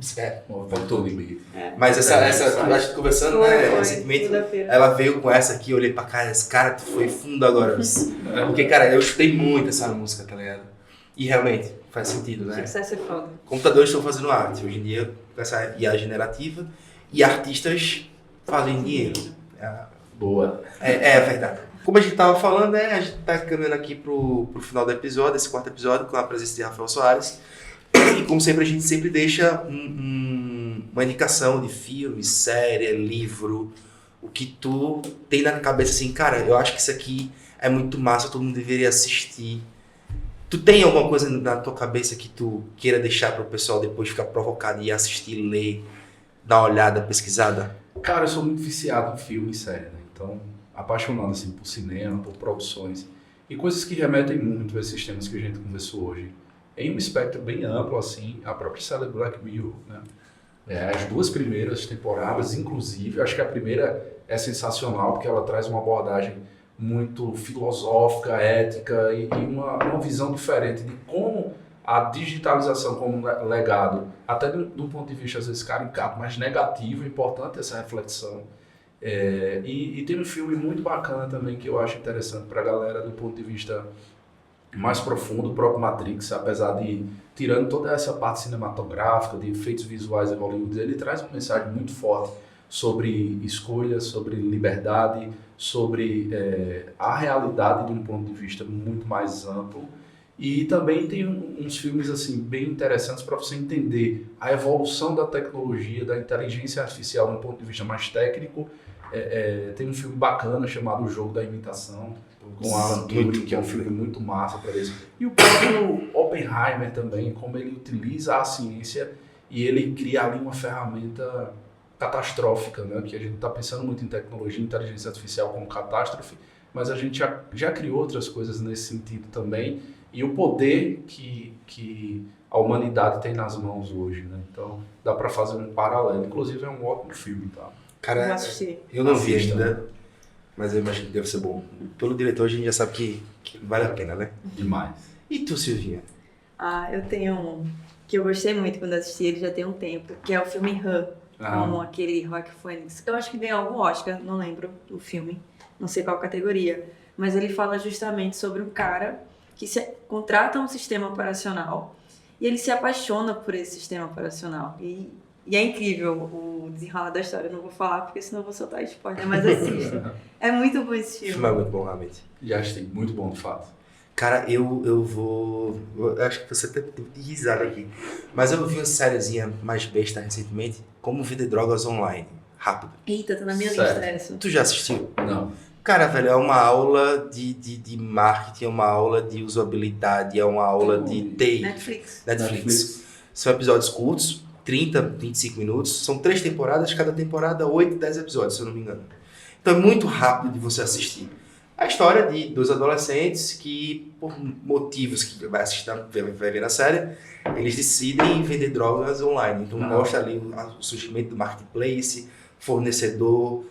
Voltou o limite. Mas essa a gente conversando, né, recentemente, ela veio com essa aqui, eu olhei pra cara, esse cara foi fundo agora. Porque, cara, eu escutei muito essa música, tá ligado? E realmente, faz sentido, né? Sucesso é foda. Computadores estão fazendo arte. Hoje em dia, com essa IA generativa, e artistas fazem dinheiro. Boa. É verdade. Como a gente tava falando, a gente tá caminhando aqui pro final do episódio, esse 4º episódio, com a presença de Rafael Soares. E como sempre, a gente sempre deixa uma indicação de filme, série, livro, o que tu tem na cabeça assim, cara, eu acho que isso aqui é muito massa, todo mundo deveria assistir. Tu tem alguma coisa na tua cabeça que tu queira deixar pro pessoal depois ficar provocado e assistir, ler, dar uma olhada, pesquisada? Cara, eu sou muito viciado em filme e série, né? Então, apaixonado assim, por cinema, por produções e coisas que remetem muito a esses temas que a gente conversou hoje. Em um espectro bem amplo, assim, a própria série Black Mirror, né? As 2 primeiras temporadas, inclusive, acho que a primeira é sensacional porque ela traz uma abordagem muito filosófica, ética e uma visão diferente de como a digitalização como legado, até do ponto de vista às vezes caricato, mas negativo, é importante essa reflexão. E tem um filme muito bacana também que eu acho interessante para a galera do ponto de vista mais profundo, o próprio Matrix, apesar de, tirando toda essa parte cinematográfica, de efeitos visuais em Hollywood, ele traz uma mensagem muito forte sobre escolha, sobre liberdade, sobre a realidade de um ponto de vista muito mais amplo. E também tem uns filmes assim bem interessantes para você entender a evolução da tecnologia, da inteligência artificial de um ponto de vista mais técnico. Tem um filme bacana chamado O Jogo da Imitação, com Alan Turing, que é um filme muito massa para isso. E o próprio Oppenheimer também, como ele utiliza a ciência e ele cria ali uma ferramenta catastrófica, né? Que a gente está pensando muito em tecnologia e inteligência artificial como catástrofe, mas a gente já criou outras coisas nesse sentido também. E o poder que a humanidade tem nas mãos hoje, né? Então, dá para fazer um paralelo. Inclusive, é um ótimo filme, tá? Cara, Vou assistir. eu não vi ainda, mas eu imagino que deve ser bom. Pelo diretor, a gente já sabe que vale a pena, né? Demais. E tu, Silvinha? Eu tenho um que eu gostei muito quando assisti, ele já tem um tempo, que é o filme Her, com aquele Joaquin Phoenix. Eu acho que ganhou algum Oscar, não lembro o filme, não sei qual categoria, mas ele fala justamente sobre um cara que contrata um sistema operacional e ele se apaixona por esse sistema operacional. E é incrível o desenrolar da história. Eu não vou falar porque senão eu vou soltar spoiler, mas assista. É muito bom esse O filme. filme é muito bom, realmente. Já achei muito bom, de fato. Cara, eu acho que você até tem de risada aqui. Mas eu vi uma sériezinha mais besta recentemente, Como Vender Drogas Online. Rápido. Eita, tá na minha Certo. lista essa. Tu já assistiu? Não. Cara, velho, é uma aula de marketing, é uma aula de usabilidade, é uma aula de TI. Netflix. São episódios curtos, 30, 25 minutos. São 3 temporadas, cada temporada 8, 10 episódios, se eu não me engano. Então é muito rápido de você assistir. A história de 2 adolescentes que, por motivos que vai assistir, vai ver na série, eles decidem vender drogas online. Então mostra ali o surgimento do marketplace, fornecedor,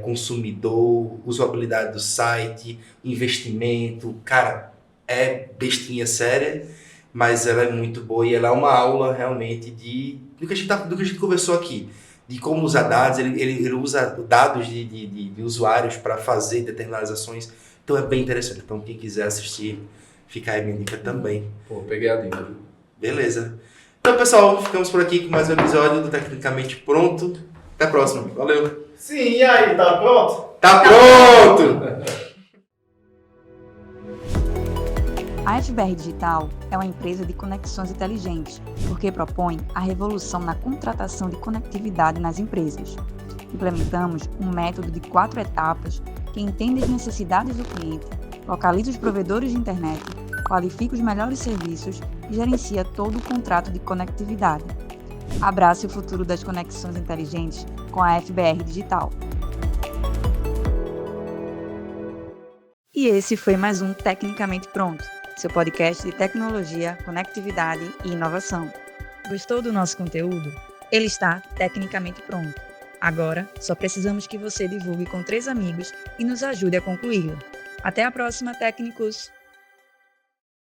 consumidor, usabilidade do site, investimento. Cara, é bestinha séria, mas ela é muito boa e ela é uma aula realmente do que a gente conversou aqui, de como usar dados. Ele usa dados de usuários para fazer determinadas ações. Então é bem interessante. Então quem quiser assistir, fica aí minha dica também. Pô, peguei a dica, viu? Beleza. Então, pessoal, ficamos por aqui com mais um episódio do Tecnicamente Pronto. Até a próxima. Valeu. Sim, e aí, tá pronto? Tá pronto! A FBR Digital é uma empresa de conexões inteligentes, porque propõe a revolução na contratação de conectividade nas empresas. Implementamos um método de 4 etapas que entende as necessidades do cliente, localiza os provedores de internet, qualifica os melhores serviços e gerencia todo o contrato de conectividade. Abrace o futuro das conexões inteligentes com a FBR Digital. E esse foi mais um Tecnicamente Pronto, seu podcast de tecnologia, conectividade e inovação. Gostou do nosso conteúdo? Ele está tecnicamente pronto. Agora, só precisamos que você divulgue com 3 amigos e nos ajude a concluí-lo. Até a próxima, técnicos!